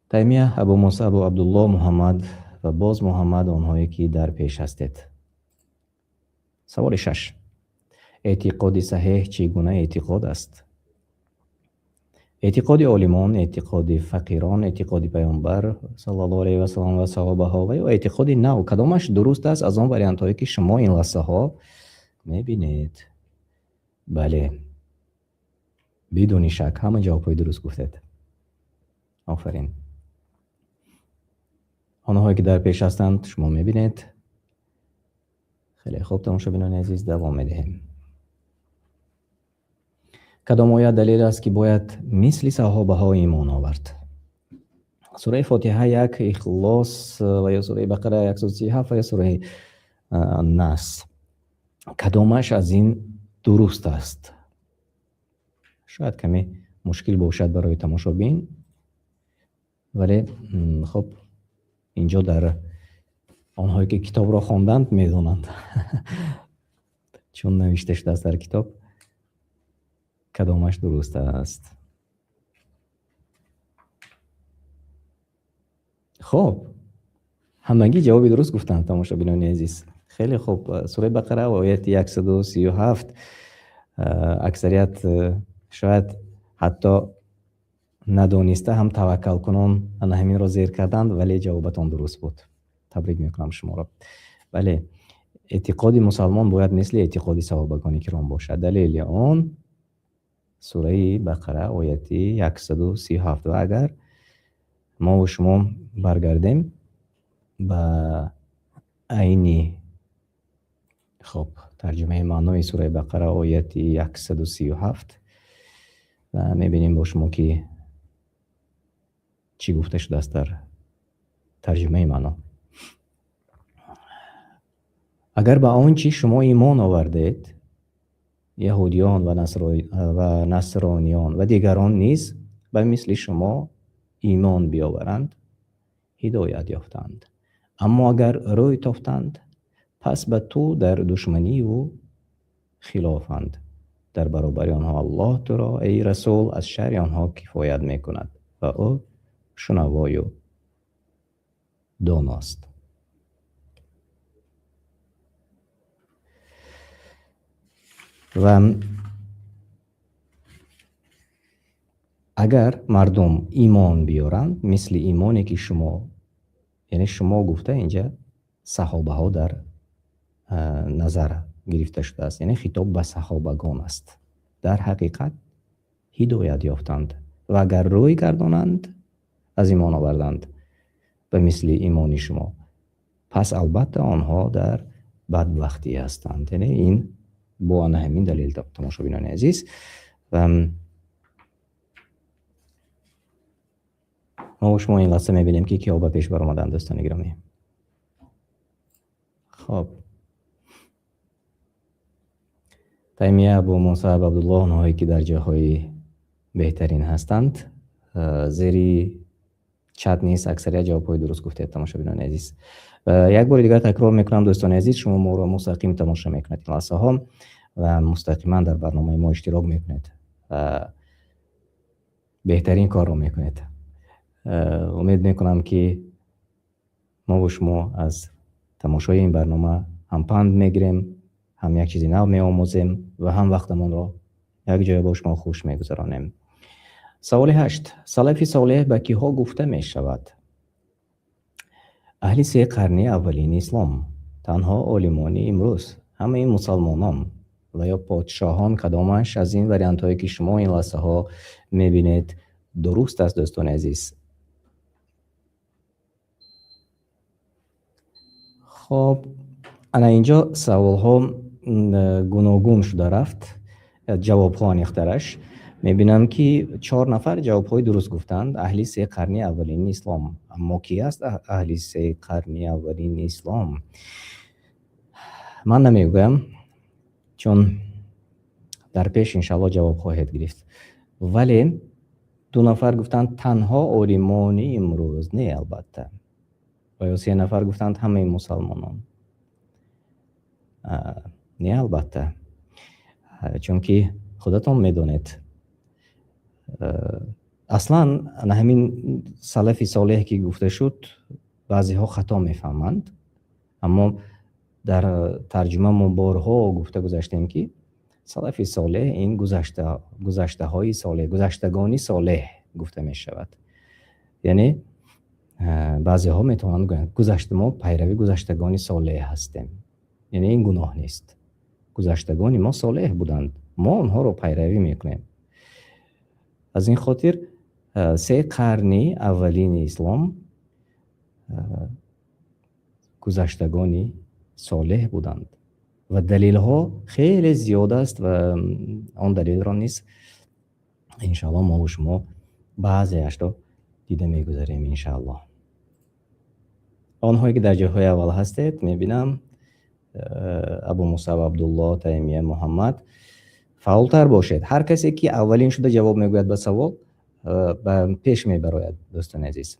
تیمیه، ابو موسی، ابو عبدالله، محمد و باز محمد، آنهایی که در پیش هستید. سوال 6. اعتقاد صحیح چگونه اعتقاد است؟ اعتقاد عالمان، اعتقاد فقیران، اعتقاد پیامبر صلی الله علیه و سلم و صحابه ها و اعتقاد نو، کدامش درست است از آن واریانت هایی که شما این لحظه ها میبینید؟ بله، بدون شک همه جوابای درست گفتید. آفرین. آنهایی که در پیش هستند شما میبینید. خیلی خوب، تماشاگران عزیز دوام میدهیم. کدام آیه دلیل است که باید مثل صحابه ها ایمان آورد؟ سوره فاتحه 1، اخلاص و یا سوره بقره 137 و یا سوره نصر. کدامش از این درست است؟ شاید کمی مشکل باشد برای تماشابین، ولی خب اینجا در آنهایی که کتاب را خواندند میدونند چون نوشته شده است در کتاب کدامش درست است. خب همگی جوابی درست گفتند تماشابینان عزیز. خیلی خوب. سوره بقره و آیت 137 اکثریت شاید حتی ندانسته هم توکل کنان همین را زیر کردند، ولی جوابتان درست بود. تبریک میکنم شما را. بله، اعتقاد مسلمان باید مثل اعتقاد صحابگان کرام باشد. دلیل آن سوره بقره آیت 137. و اگر ما و شما برگردیم به عینی خب ترجمه معنای سوره بقره آیت 137 و میبینیم با شما که چی گفته شده است در ترجمه معنا. اگر به آنچه شما ایمان آوردید، یهودیان و نصرانیان و دیگران نیز به مثل شما ایمان بیاورند، هدایت یافتند. اما اگر روی تافتند، پس به تو در دشمنی و خلافند. در برابر آنها الله تو را ای رسول از شر آنها کفایت میکند و او شنوای و داناست. و اگر مردم ایمان بیارند مثل ایمانی که شما، یعنی شما گفته اینجا صحابه ها در نظر گرفته شده است، یعنی خطاب به صحابگان است، در حقیقت هدایت یافتند. و اگر روی گردانند از ایمان آوردند به مثل ایمانی شما، پس البته آنها در بدبختی هستند. یعنی این با همین دلیل تماشابینان عزیز و ما و شما این لحظه میبینیم که کیا به پیش بر آمدند دوستان گرامی. خب تیمیه، ابو موسی، ابو عبدالله، آنهایی که در جاهای بهترین هستند زیری چت نیست، اکثریت جوابهای درست گفته تماشابینان عزیز. یک بار دیگر تکرار میکنم دوستان عزیز، شما ما رو مستقیم تماشا میکنید این لحظه ها و مستقیما در برنامه ما اشتراک میکنید و بهترین کار رو میکنید. امید میکنم که ما و شما از تماشای این برنامه هم پند میگیریم، هم یک چیزی نو میآموزیم و هم وقتمون رو یک جای با شما خوش میگذرانیم. سوال 8. سلف صالح به کیها گفته می شود؟ اهل 3 قرن اولین اسلام، تنها عالمان امروز، همه این مسلمانان و یا پادشاهان کدامش از این وریانت هایی که شما این لحظه ها میبینید درست است دوستان عزیز؟ خب انا اینجا سوال ها گوناگون شده رفت، جواب ها نیخترش میبینم که 4 نفر جواب های درست گفتند. اهل 3 قرن اولین اسلام. اما کی است اهل 3 قرن اولین اسلام؟ من نمیگویم چون در پیش انشاءالله جواب خواهد گرفت، ولی 2 نفر گفتند تنها عالمان امروز، نه البته، و 3 نفر گفتند همه مسلمانان، نه البته، چون که خودتون میدونید اصلا همین سلف صالح که گفته شد بعضی ها خطا میفهمند، اما در ترجمه ما بارها گفته گذاشتیم که سلف صالح این گذشته های صالح، گذشتگانی صالح گفته می شود. یعنی بعضی ها میتونند گویند گذشته ما پیروی گذشتگانی صالح هستیم، یعنی این گناه نیست، گذشتگانی ما صالح بودند، ما اونها رو پیروی میکنیم. از این خاطر 3 قرن اولین اسلام گذشتگانی صالح بودند و دلیل ها خیلی زیاد است و آن دلیل را نیست انشاءالله ما و شما بعضیش را دیده میگذاریم انشاءالله. آنهایی که در جاهای اول هستید میبینم ابو مصعب عبدالله، تیمیه محمد، فعالتر باشید. هر کسی که اولین شده جواب میگوید به سوال به پیش میبراید دوستان عزیز.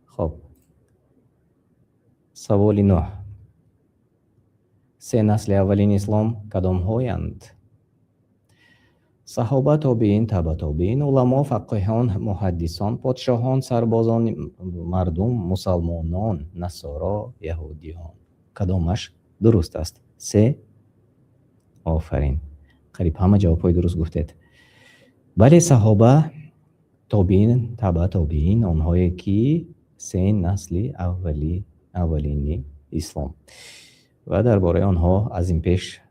خب سوال 9. 3 نسل اولین اسلام کدام هایند؟ صحابه، تابعین، تبع تابعین، علما، فقیهان، محدثان، پادشاهان، سربازان، مردم، مسلمانان، نصارا، یهودیان. کدامش درست است؟ 3. آفرین، قریب همه جواب های درست گفتید. بله، صحابه، تابعین، تبع تابعین، آنهایی که 3 نسل اولین اسلام و درباره آنها از این پیش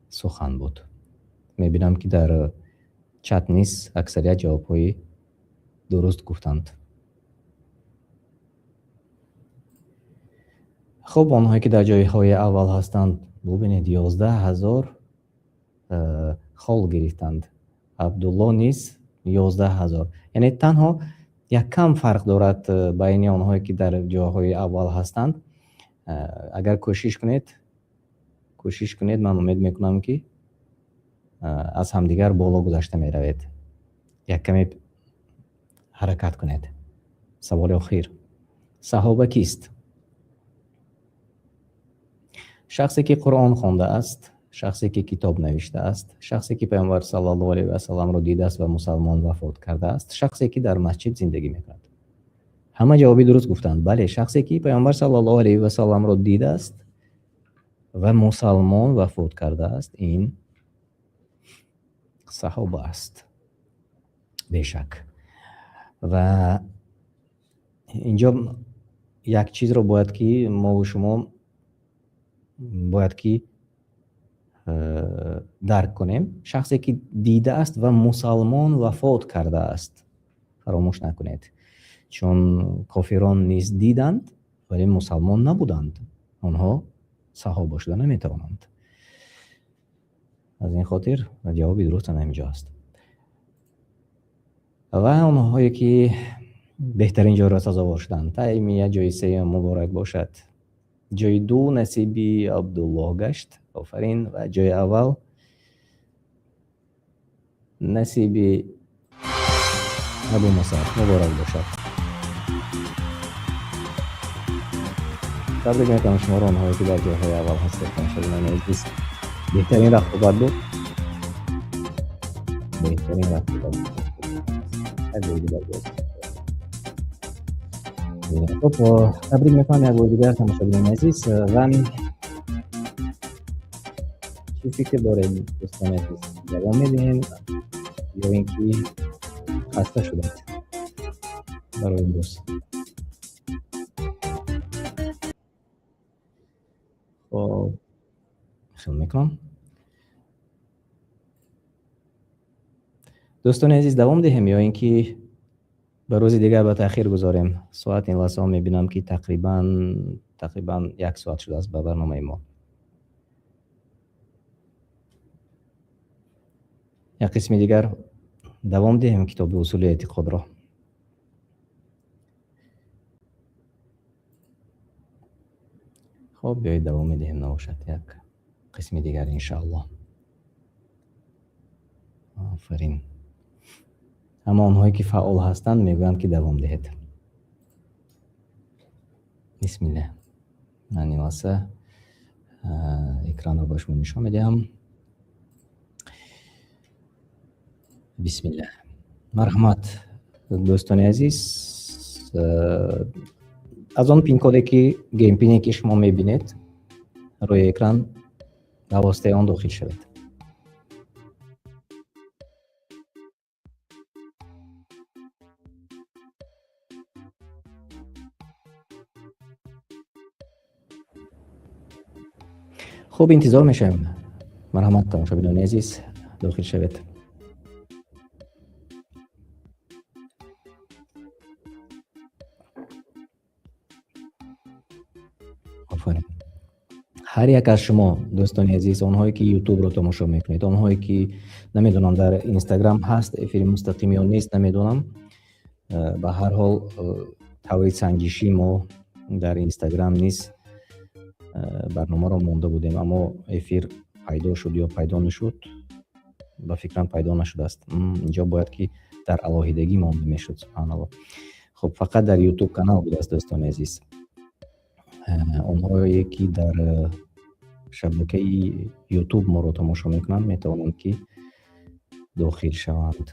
سخن بود. میبینم که در چت نیست اکثریت جواب های درست گفتند. خب آنهایی که در جای های اول هستند ببینید 11,000 خال گرفتند. عبدالله نیز 11,000، یعنی تنها یک کم فرق دارد بین آنهایی که در جاهای اول هستند. اگر کوشش کنید من امید میکنم که از همدیگر بالا گذشته می روید. یک کمی حرکت کنید. سوال اخیر، صحابه کیست؟ شخصی که قرآن خوانده است، شخصی که کتاب نوشته است، شخصی که پیامبر صلی الله علیه و سلم را دیده است و مسلمان وفات کرده است، شخصی که در مسجد زندگی میکند. همه جوابی درست گفتند. بله، شخصی که پیامبر صلی الله علیه و سلم را دیده است و مسلمان وفات کرده است این صحابه است بیشک. و اینجا یک چیز رو باید که ما و شما باید که درک کنیم، شخصی که دیده است و مسلمان وفات کرده است، فراموش نکنید، چون کافران نیز دیدند ولی مسلمان نبودند، آنها صحابه شده نمیتوانند. از این خاطر جوابی درست همینجا است. و آنهایی که بهترین جا را سزاوار شدند، تیمیه جای 3 مبارک باشد. جای 2 نصیبی عبدالله گشت، آفرین. و جای اول نصیبی ابو مصعب مبارک باشد. تبریک میگم شما رو، آنهایی که در جاهای اول هستید. تماشاگران عزیز، بهترین رقابت بود. بهترین رقابت بود. خب تبریک میکنم یک بار دیگر تماشاگران عزیز. و چیزی که داریم دوستان عزیز دوام میدیم یا اینکه خسته شدید برای این روز. خب خیلی میکنم دوستان عزیز دوام دهیم یا اینکه به روز دیگر به تاخیر گذاریم. ساعت این لحظه میبینم که تقریبا 1 ساعت شده است به برنامه ما. یک قسم دیگر دوام دهیم کتاب اصول اعتقاد را. خب بیایید دوام دهیم، نباشد یک قسم دیگر انشاءالله. آفرین. اما آنهایی که فعال هستند میگویند که دوام دهید. بسم الله. من این لحظه اکران رو باشم نشان میدهم. بسم الله. مرحمت دوستان عزیز، از آن پین کدی که گیم پینی که شما میبینید روی اکران به واسطه آن داخل شوید. خوب انتظار میشم. مرحمت تماشاگران عزیز داخل شوید. آفرین. هر یک از شما دوستان عزیز، اونهایی که یوتیوب رو تماشا میکنید، اونهایی که نمیدونم در اینستاگرام هست افیر مستقیم یا نیست نمیدونم، به هر حال تولید سنجشی ما در اینستاگرام نیست. برنامه رو مونده بودیم اما افیر پیدا شد یا پیدا نشد، با فکرم پیدا نشده است. اینجا باید که در علاهیدگی مونده میشد. سبحان الله. خب فقط در یوتیوب کانال بود است دوستان عزیز. اونهایی که در شبکه یوتیوب ما رو تماشا میکنند میتوانند که داخل شوند.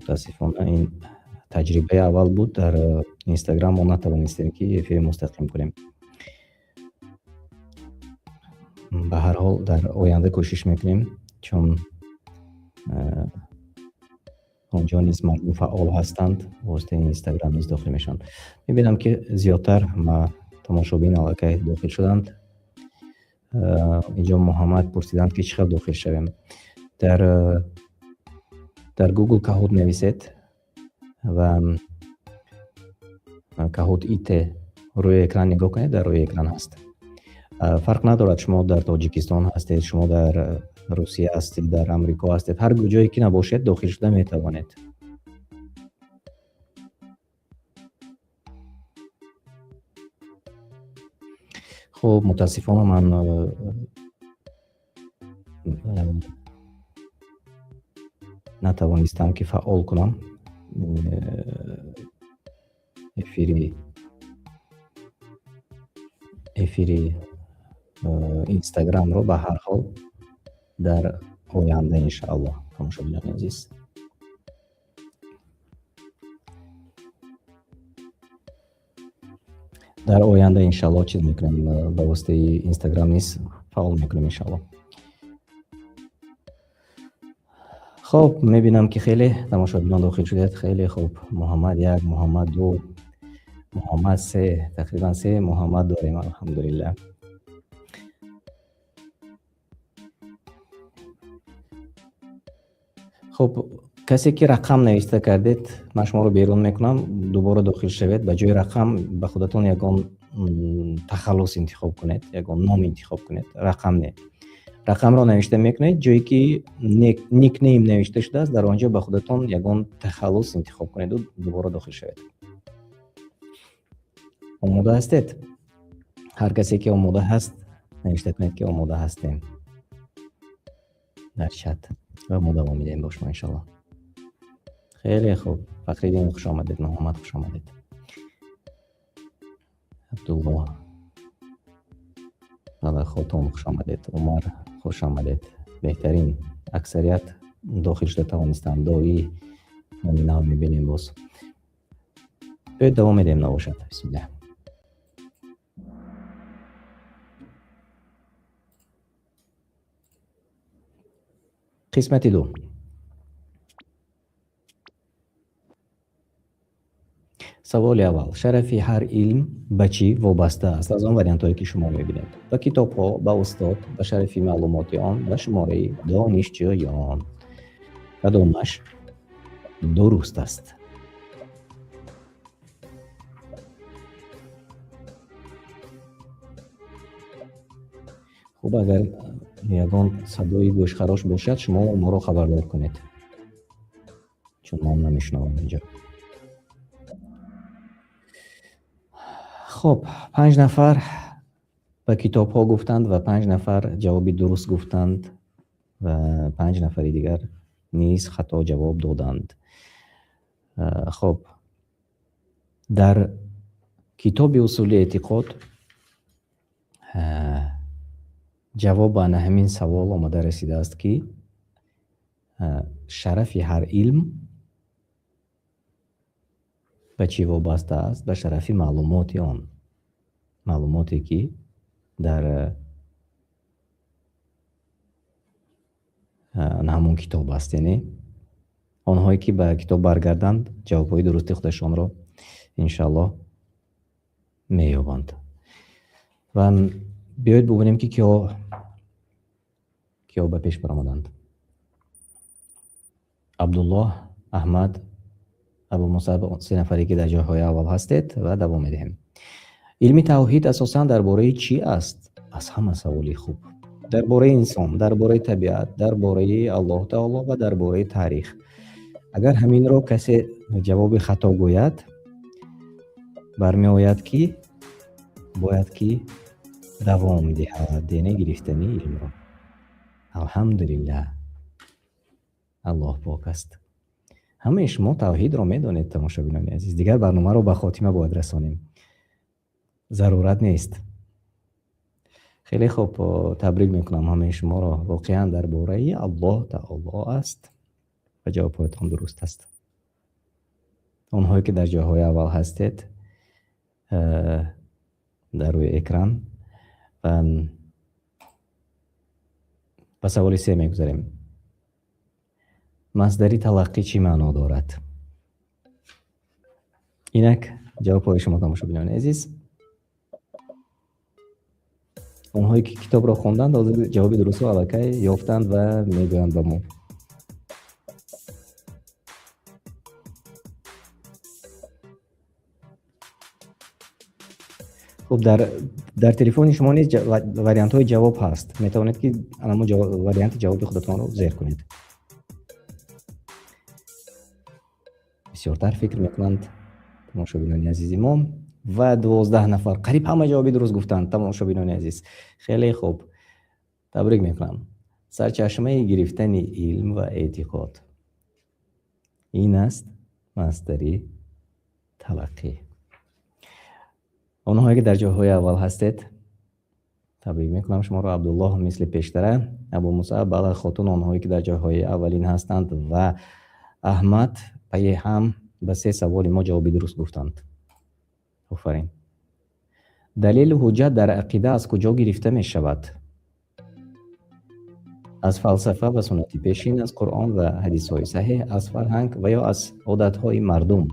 متاسفانه این تجربه اول بود. در اینستاگرام ما نتوانستیم که افیر مستقیم کنیم. به هر حال در آینده کوشش میکنیم، چون اونجا نیز مردم فعال هستند، واسطه اینستاگرام نیز داخل میشن. میبینم که زیادتر ما تماشابین علاقه داخل شدند. اینجا محمد پرسیدند که چقدر داخل شویم. در گوگل کاهود نویسید و کاهود ایت روی اکران نگاه کنید. در روی اکران هست. فرق ندارد شما در تاجیکستان هستید، شما در روسیه هستید، در امریکا هستید، هر جایی که نباشید داخل شده میتوانید. خب متاسفانه من نتوانستم که فعال کنم افیری اینستاگرام رو. به هر حال در آینده انشاءالله تماشاگران عزیز در آینده انشاءالله چیز میکنیم، به واسطه اینستاگرام نیست فعال میکنیم انشاءالله. خب میبینم که خیلی تماشاگران داخل شدید. خیلی خوب. محمد 1، محمد 2، محمد 3، تقریبا 3 محمد داریم الحمدلله. خب کسی که رقم نوشته کردید من شما رو بیرون میکنم، دوباره داخل شوید. به جای رقم به خودتون یگان تخلص انتخاب کنید، یگان نام انتخاب کنید. رقم نه، رقم رو نوشته میکنید. جایی که نیک نیم نوشته شده است در آنجا به خودتون یگان تخلص انتخاب کنید و دوباره داخل شوید. آماده هستید؟ هر کسی که آماده هست نوشته کنید که آماده هستیم در چت و ما دوام میدیم باشم انشالله. خیلی خوب. فخریدین خوش آمدید. محمد خوش آمدید. عبدالله بله خودتون خوش آمدید. عمر خوش آمدید. بهترین اکثریت داخل شده توانستند دایی اینا میبینیم. باز باید دوام میدیم نباشد. بسم الله. قسمت دو. سوال اول: شرفی هر علم به چی وابسته است؟ از آن وریانت هایی که شما میبینید: به کتاب ها، به استاد، به شرفی معلومات آن، به شماره دانشجویان. کدامش درست است؟ خوب، اگر یگان صدای گوشخراش باشد شما ما رو خبردار کنید، چون ما نمیشنوم اینجا. خب 5 نفر به کتاب ها گفتند و 5 نفر جوابی درست گفتند و 5 نفر دیگر نیز خطا جواب دادند. خب در کتاب اصول اعتقاد جواب به همین سوال آمده رسیده است که شرف هر علم به چی وابسته است؟ به شرف معلومات آن. معلوماتی که در همون کتاب است، یعنی آنهایی که به کتاب برگردند جوابهای درستی خودشان را انشالله می‌یابند. و بیایید ببینیم که کیا به پیش برآمدند. عبدالله، احمد، ابو مصعب، 3 نفری که در جاهای اول هستید و دوام میدهیم. علم توحید اساساً درباره چی است؟ از همه سوالی خوب. درباره انسان، درباره طبیعت، درباره الله تعالی و درباره تاریخ. اگر همین رو کسی جواب خطا گوید برمی آید که باید که دوام دهد، یعنی گرفتنی علم رو. الحمدلله الله پاک است. همه شما توحید رو میدونید تماشاگران عزیز. دیگر برنامه رو به خاتمه باید رسانیم، ضرورت نیست. خیلی خوب، تبریک میکنم همه شما را. واقعا درباره الله تعالی است و جوابتان درست است. اونهایی که در جاهای اول هستید در روی اکران و به سوال 3 میگذاریم. مصدری تلقی چی معنا دارد؟ اینک جواب شما تماشاگران عزیز. اونهایی که کتاب را خوندند جواب درست رو الکی یافتند و میگویند به ما. خب در تلفن شما نیز وریانت های جواب هست. میتوانید که وریانت جواب خودتان رو زیر کنید. بسیارتر فکر میکنند تماشاگران عزیز ما و 12 نفر قریب همه جوابی درست گفتند. تماشاگران عزیز خیلی خوب، تبریک میکنم. سرچشمه گرفتن علم و اعتقاد این است مصدری تلقی. اونهایی که در جاهای اول هستید تبریک میکنم شما رو. عبدالله مثل پیشتره، ابو مصعب بله خاتون اونهایی که در جاهای اولین هستند و احمد پای هم به 3 سوال ما جوابی درست گفتند. آفرین. دلیل حجت در عقیده از کجا گرفته می شود؟ از فلسفه و سنت پیشین، از قرآن و حدیث های صحیح، از فرهنگ و یا از عادت های مردم؟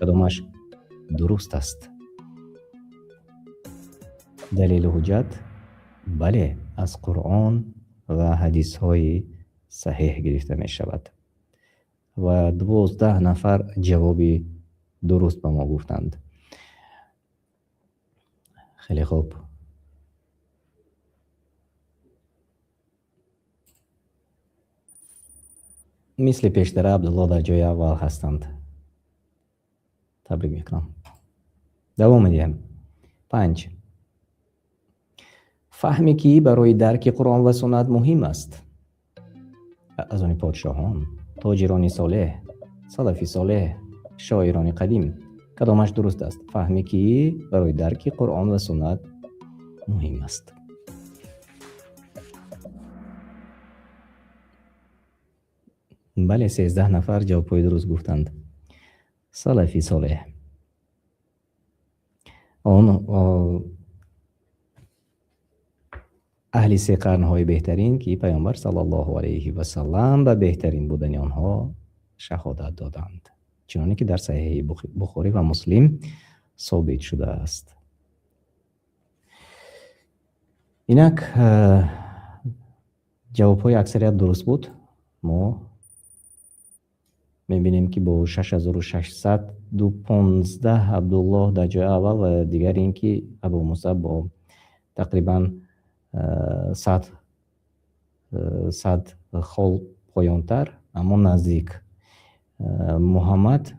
کدامش درست است؟ دلیل حجت بله از قرآن و حدیث های صحیح گرفته می شود و 12 نفر جوابی درست به ما گفتند. خیلی خوب. مثل پیشتر عبدالله در جای اول هستند. تبریک میکنم. دوام میدیم. 5. فهمی که برای درک قرآن و سنت مهم است. از آن پادشاهان، تاجران صالح салафи солеҳ, шоирони қадим. кадомаш дуруст аст? Фаҳме ки барои дарки Қуръон ва суннат муҳим аст. бале, 13 нафар ҷавобҳои дуруст гуфтанд. салафи солеҳ он аҳли се қарнҳои беҳтарин ки пайғамбар саллаллоҳу алайҳи васаллам ба беҳтарин будани онҳо шаҳодат доданд, чуноне ки дар саҳиҳи бухорӣ ва муслим собит шудааст. инак ҷавобҳои аксарият дуруст буд. мо мебинем ки бо 6615 Абдуллоҳ дар ҷои аввал ва дигар ин ки Абу Муса бо тақрибан 100 хол поёнтар, аммо наздик. Муҳаммад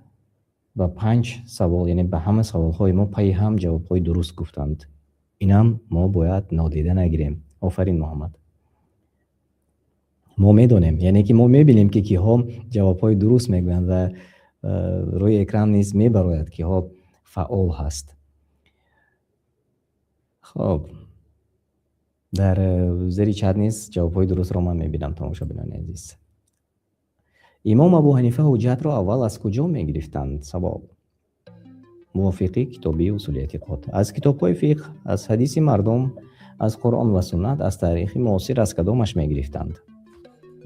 ба 5 савол, яъне ба ҳама саволҳои мо пайи ҳам ҷавобҳои дуруст гуфтанд. инам мо бояд нодида нагирем. офарин Муҳаммад. мо медонем, яъне ки мо мебинем ки киҳо ҷавобҳои дуруст мегӯянд ва рӯи экран низ мебарояд киҳо фаъол ҳаст. хоб, дар зери чат низ ҷавобҳои дурустро ман мебинам. тамошобинони азиз, имом Абу Ҳанифа ҳуҷҷатро аввал аз куҷо мегирифтанд? Савол. мувофиқи китоби усули эътиқод. аз китобҳои фиқҳ, аз ҳадиси мардум, аз Қуръон ва суннат, аз таърихи муосир, аз кадомаш мегирифтанд?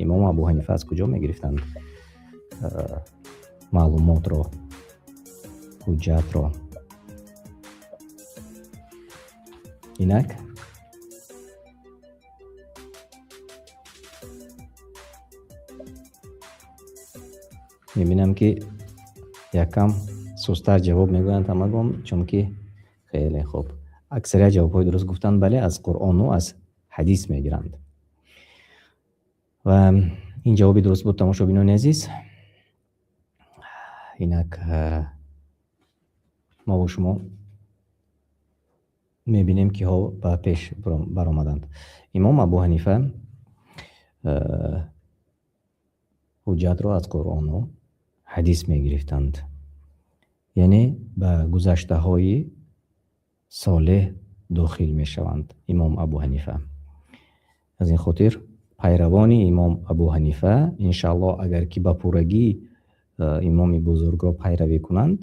имом Абу Ҳанифа аз куҷо мегирифтанд маълумотро, ҳуҷҷатро? инак мебинам ки якам сустар ҷавоб мегӯянд ҳамагон, чунки хеле хуб, аксарият ҷавобҳои дуруст гуфтанд. бале, аз Қуръону аз ҳадис мегиранд. ва ин ҷавоби дуруст буд, тамошобинони азиз. инак мо бо шумо мебинем киҳо ба пеш баромаданд. имом Абу Ҳанифа ҳуҷҷатро аз Қуръону ҳадис мегирифтанд, яъне ба гузаштаҳои солеҳ дохил мешаванд. имом Абу Ҳанифа, аз ин хотир пайравони имом Абу Ҳанифа иншааллоҳ, агар ки ба пуррагӣ имоми бузургро пайравӣ кунанд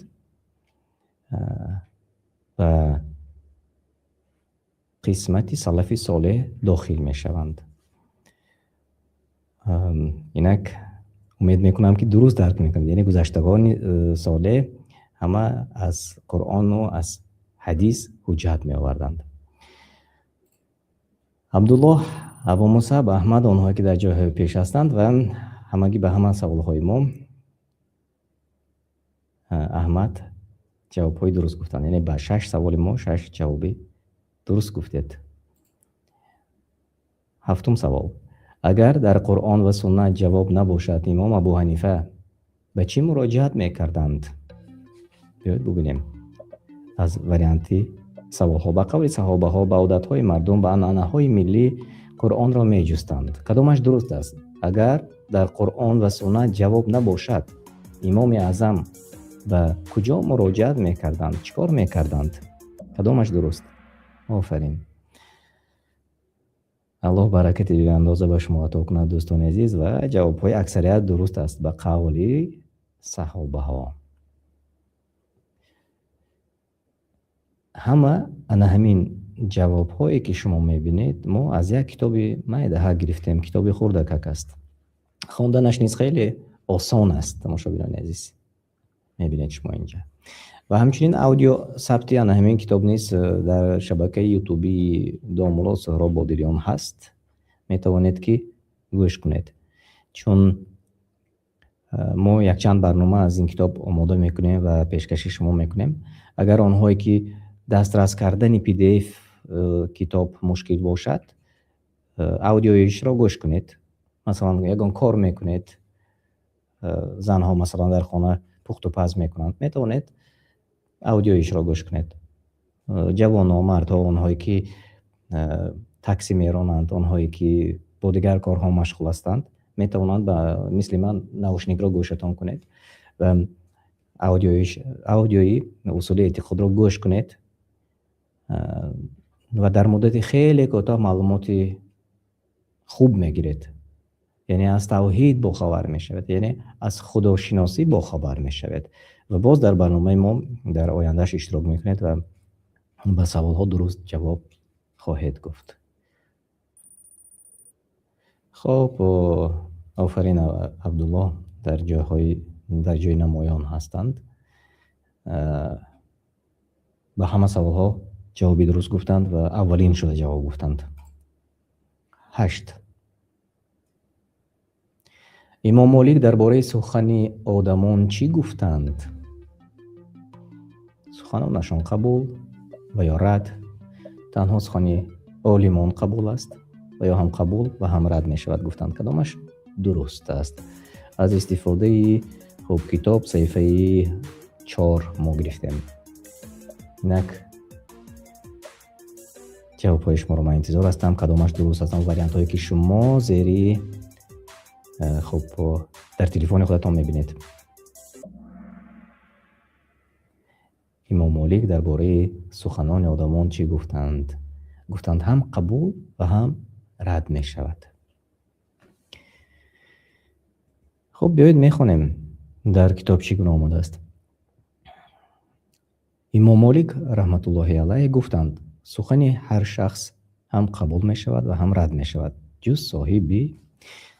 ва қисмати салафи солеҳ дохил мешаванд. инак умед мекунам ки дуруст дарк мекунанд, яъне гузаштагони солеҳ ҳама аз Қуръону аз ҳадис ҳуҷҷат меоварданд. Абдуллоҳ, Абу Муса, Аҳмад, онҳое ки дар ҷойҳои пеш ҳастанд ва ҳамагӣ ба ҳама саволҳои мо Аҳмад ҷавобҳои дуруст гуфтанд, яъне ба 6 саволи мо 6 ҷавоби дуруст гуфтед. ҳафтум савол. агар дар Қуръон ва суннат ҷавоб набошад, имом Абу Ҳанифа ба чӣ муроҷиат мекарданд? биёед бубинем аз варианти саволҳо. ба қавли саҳобаҳо, ба одатҳои мардум, ба анъанаҳои миллӣ Қуръонро меҷустанд. кадомаш дуруст аст? агар дар Қуръон ва суннат ҷавоб набошад, имоми аъзам ба куҷо муроҷиат мекарданд? чӣ кор мекарданд? кадомаш дуруст? офарин. аллоҳ баракати беандоза ба шумо ато кунад, дӯстони азиз, ва ҷавобҳои аксарият дуруст аст ба қавли саҳобаҳо. ҳама ана ҳамин ҷавобҳое ки шумо мебинед, мо аз як китоби майдаҳа гирифтем. китоби хурдакак аст. хонданаш низ хеле осон аст. тамошобинони азиз, мебинед шумо инҷа. ва ҳамчунин аудио сабти ана ҳамин китоб низ дар шабакаи ютуби Домулло Суҳроб Бодириён ҳаст. метавонед ки гӯш кунед, чун мо якчанд барнома аз ин китоб омода мекунем ва пешкаши шумо мекунем. агар онҳое ки дастрас кардани PDF китоб мушкил бошад, аудиоишро гӯш кунед. масалан ягон кор мекунед, занҳо масалан дар хона пухту паз мекунанд, метавонед аудиоишро гӯш кунед. ҷавоно, мардҳо, онҳое ки такси меронанд, онҳое ки бо дигар корҳо машғул ҳастанд, метавонанд ба мисли ман наушникро гӯшатон кунед و اودیویی اصول اعتقاد رو گوش کنید و در مدت خیلی کوتاه معلوماتی خوب میگیرید. یعنی از توحید باخبر میشوید، یعنی از خداشناسی باخبر میشوید و باز در برنامه ما در آیندهش اشتراک میکنید و به سوالها درست جواب خواهید گفت. خب آفرین عبدالله در جای نمایان هستند. به همه سوالها جوابی درست گفتند و اولین شده جواب گفتند. 8. امام مالک درباره سخن آدمان چی گفتند؟ سخنانشان قبول و یا رد؟ تنها سخن عالمان قبول است و یا هم قبول و هم رد می شود گفتند. کدامش درست است؟ از استفاده خوب کتاب صفحه 4 ما گرفتیم. اینک جوابهای شما رو من انتظار هستم. کدامش درست است؟ وریانت هایی که شما زیری خب در تلفن خودتان میبینید. امام مالک درباره سخنان آدمان چی گفتند؟ گفتند هم قبول و هم رد می شود. خب بیایید میخونیم در کتاب چگونه آمده است. امام مالک رحمت الله علیه گفتند سخن هر شخص هم قبول می شود و هم رد می شود جز صاحبی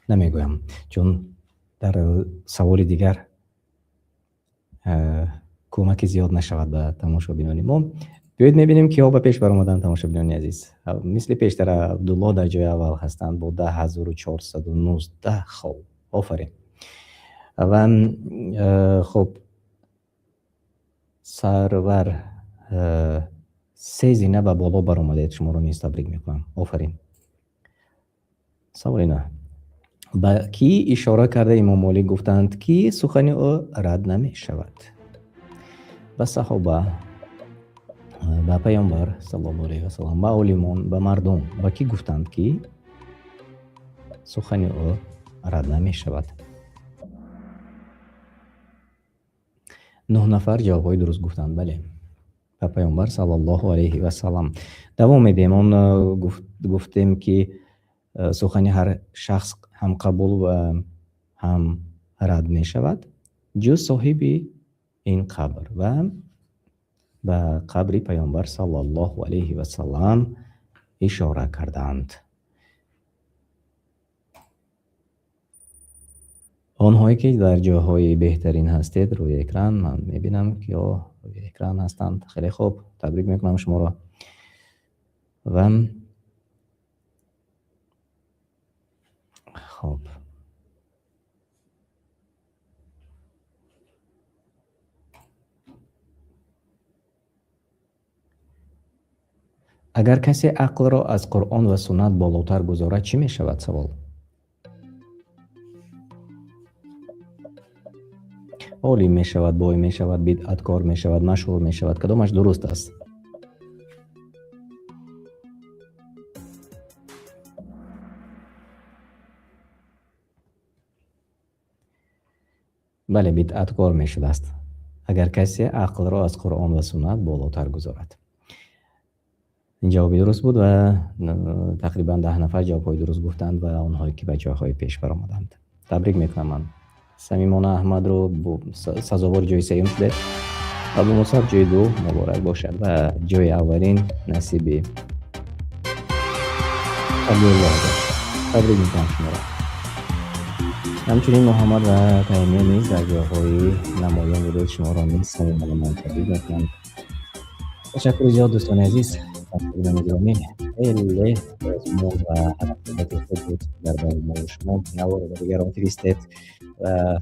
نمیگویم، چون در سوال دیگر کمک زیاد نشود به تماشابینان ما. بیایید میبینیم که ها به پیش برآمدن تماشابینان عزیز. مثل پیشتر عبدالله در جای اول هستند با 10419. خب آفرین. و خب سرور 3 زینه به بالا برآمده. شما رو نیز تبریک میکنم. آفرین. سوال نه. به کی اشاره کرده امام مالک گفتند که سخن او رد نمی شود؟ به صحابه، به پیامبر صلی الله علیه و سلم، به عالمان، به مردم. به کی گفتند که سخن او رد نمی شود؟ 9 نفر جوابای درست گفتند. بله، به پیامبر صلی الله علیه و سلم. دوام میدیم. اون گفتیم که سخن هر شخص هم قبول و هم رد می شود جز صاحب این قبر و به قبر پیامبر صلی الله علیه و سلم اشاره کردند. آنهایی که در جاهای بهترین هستید روی اکران من میبینم که روی اکران هستند. خیلی خوب، تبریک میکنم شما را. و خب اگر کسی عقل را از قرآن و سنت بالاتر گذارد چی می شود؟ سوال. عالم می شود، بای می شود، بدعتکار می شود، مشهور می شود. کدامش درست است؟ بله، بدعتکار می شده است اگر کسی عقل را از قرآن و سنت بالاتر گذارد. این جوابی درست بود و تقریبا 10 نفر جوابهای درست گفتند و آنهایی که به جاهای پیش برآمدند. تبریک میکنم. من صمیمانه احمد رو سزاوار جای سوم شده. ابو مصعب جای 2 مبارک باشد و جای اولین نصیب عبدالله. تبریک میکنم شما را. همچنین محمد و تیمیه نیز در جاهای نمایان بوده. شما را نیز صمیمانه من تبریک میکنم. تشکر زیاد دوستان عزیز. تقریبا گرامی خیلی مزمون و حرکت خود بود در برنامه شما. نوار دیگران فرستید و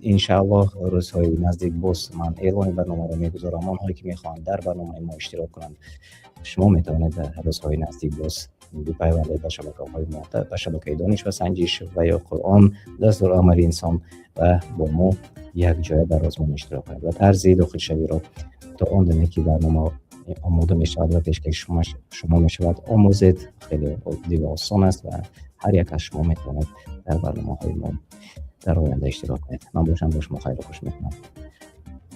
انشاءالله روزهای نزدیک باز من اعلان برنامه را میگذارم. آنهایی که میخواهند در برنامه ما اشتراک کنند شما میتوانید در روزهای نزدیک باز بپیوندید به شبکه‌های ما، به شبکه دانش و سنجش و یا قرآن دستورالعمل انسان و با ما یک جای در آزمون اشتراک کنید و طرز داخل شوی را تا آن دمی که برنامه آماده می شود و پیشکش شما می شود آموزید. خیلی دیگه آسان است و هر یک از شما می توانید در برنامه های ما در آینده اشتراک کنید. من با شما خیر و خوش میکنم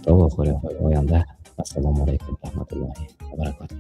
تا واقعه های آینده. السلام علیکم و رحمت الله و برکاته.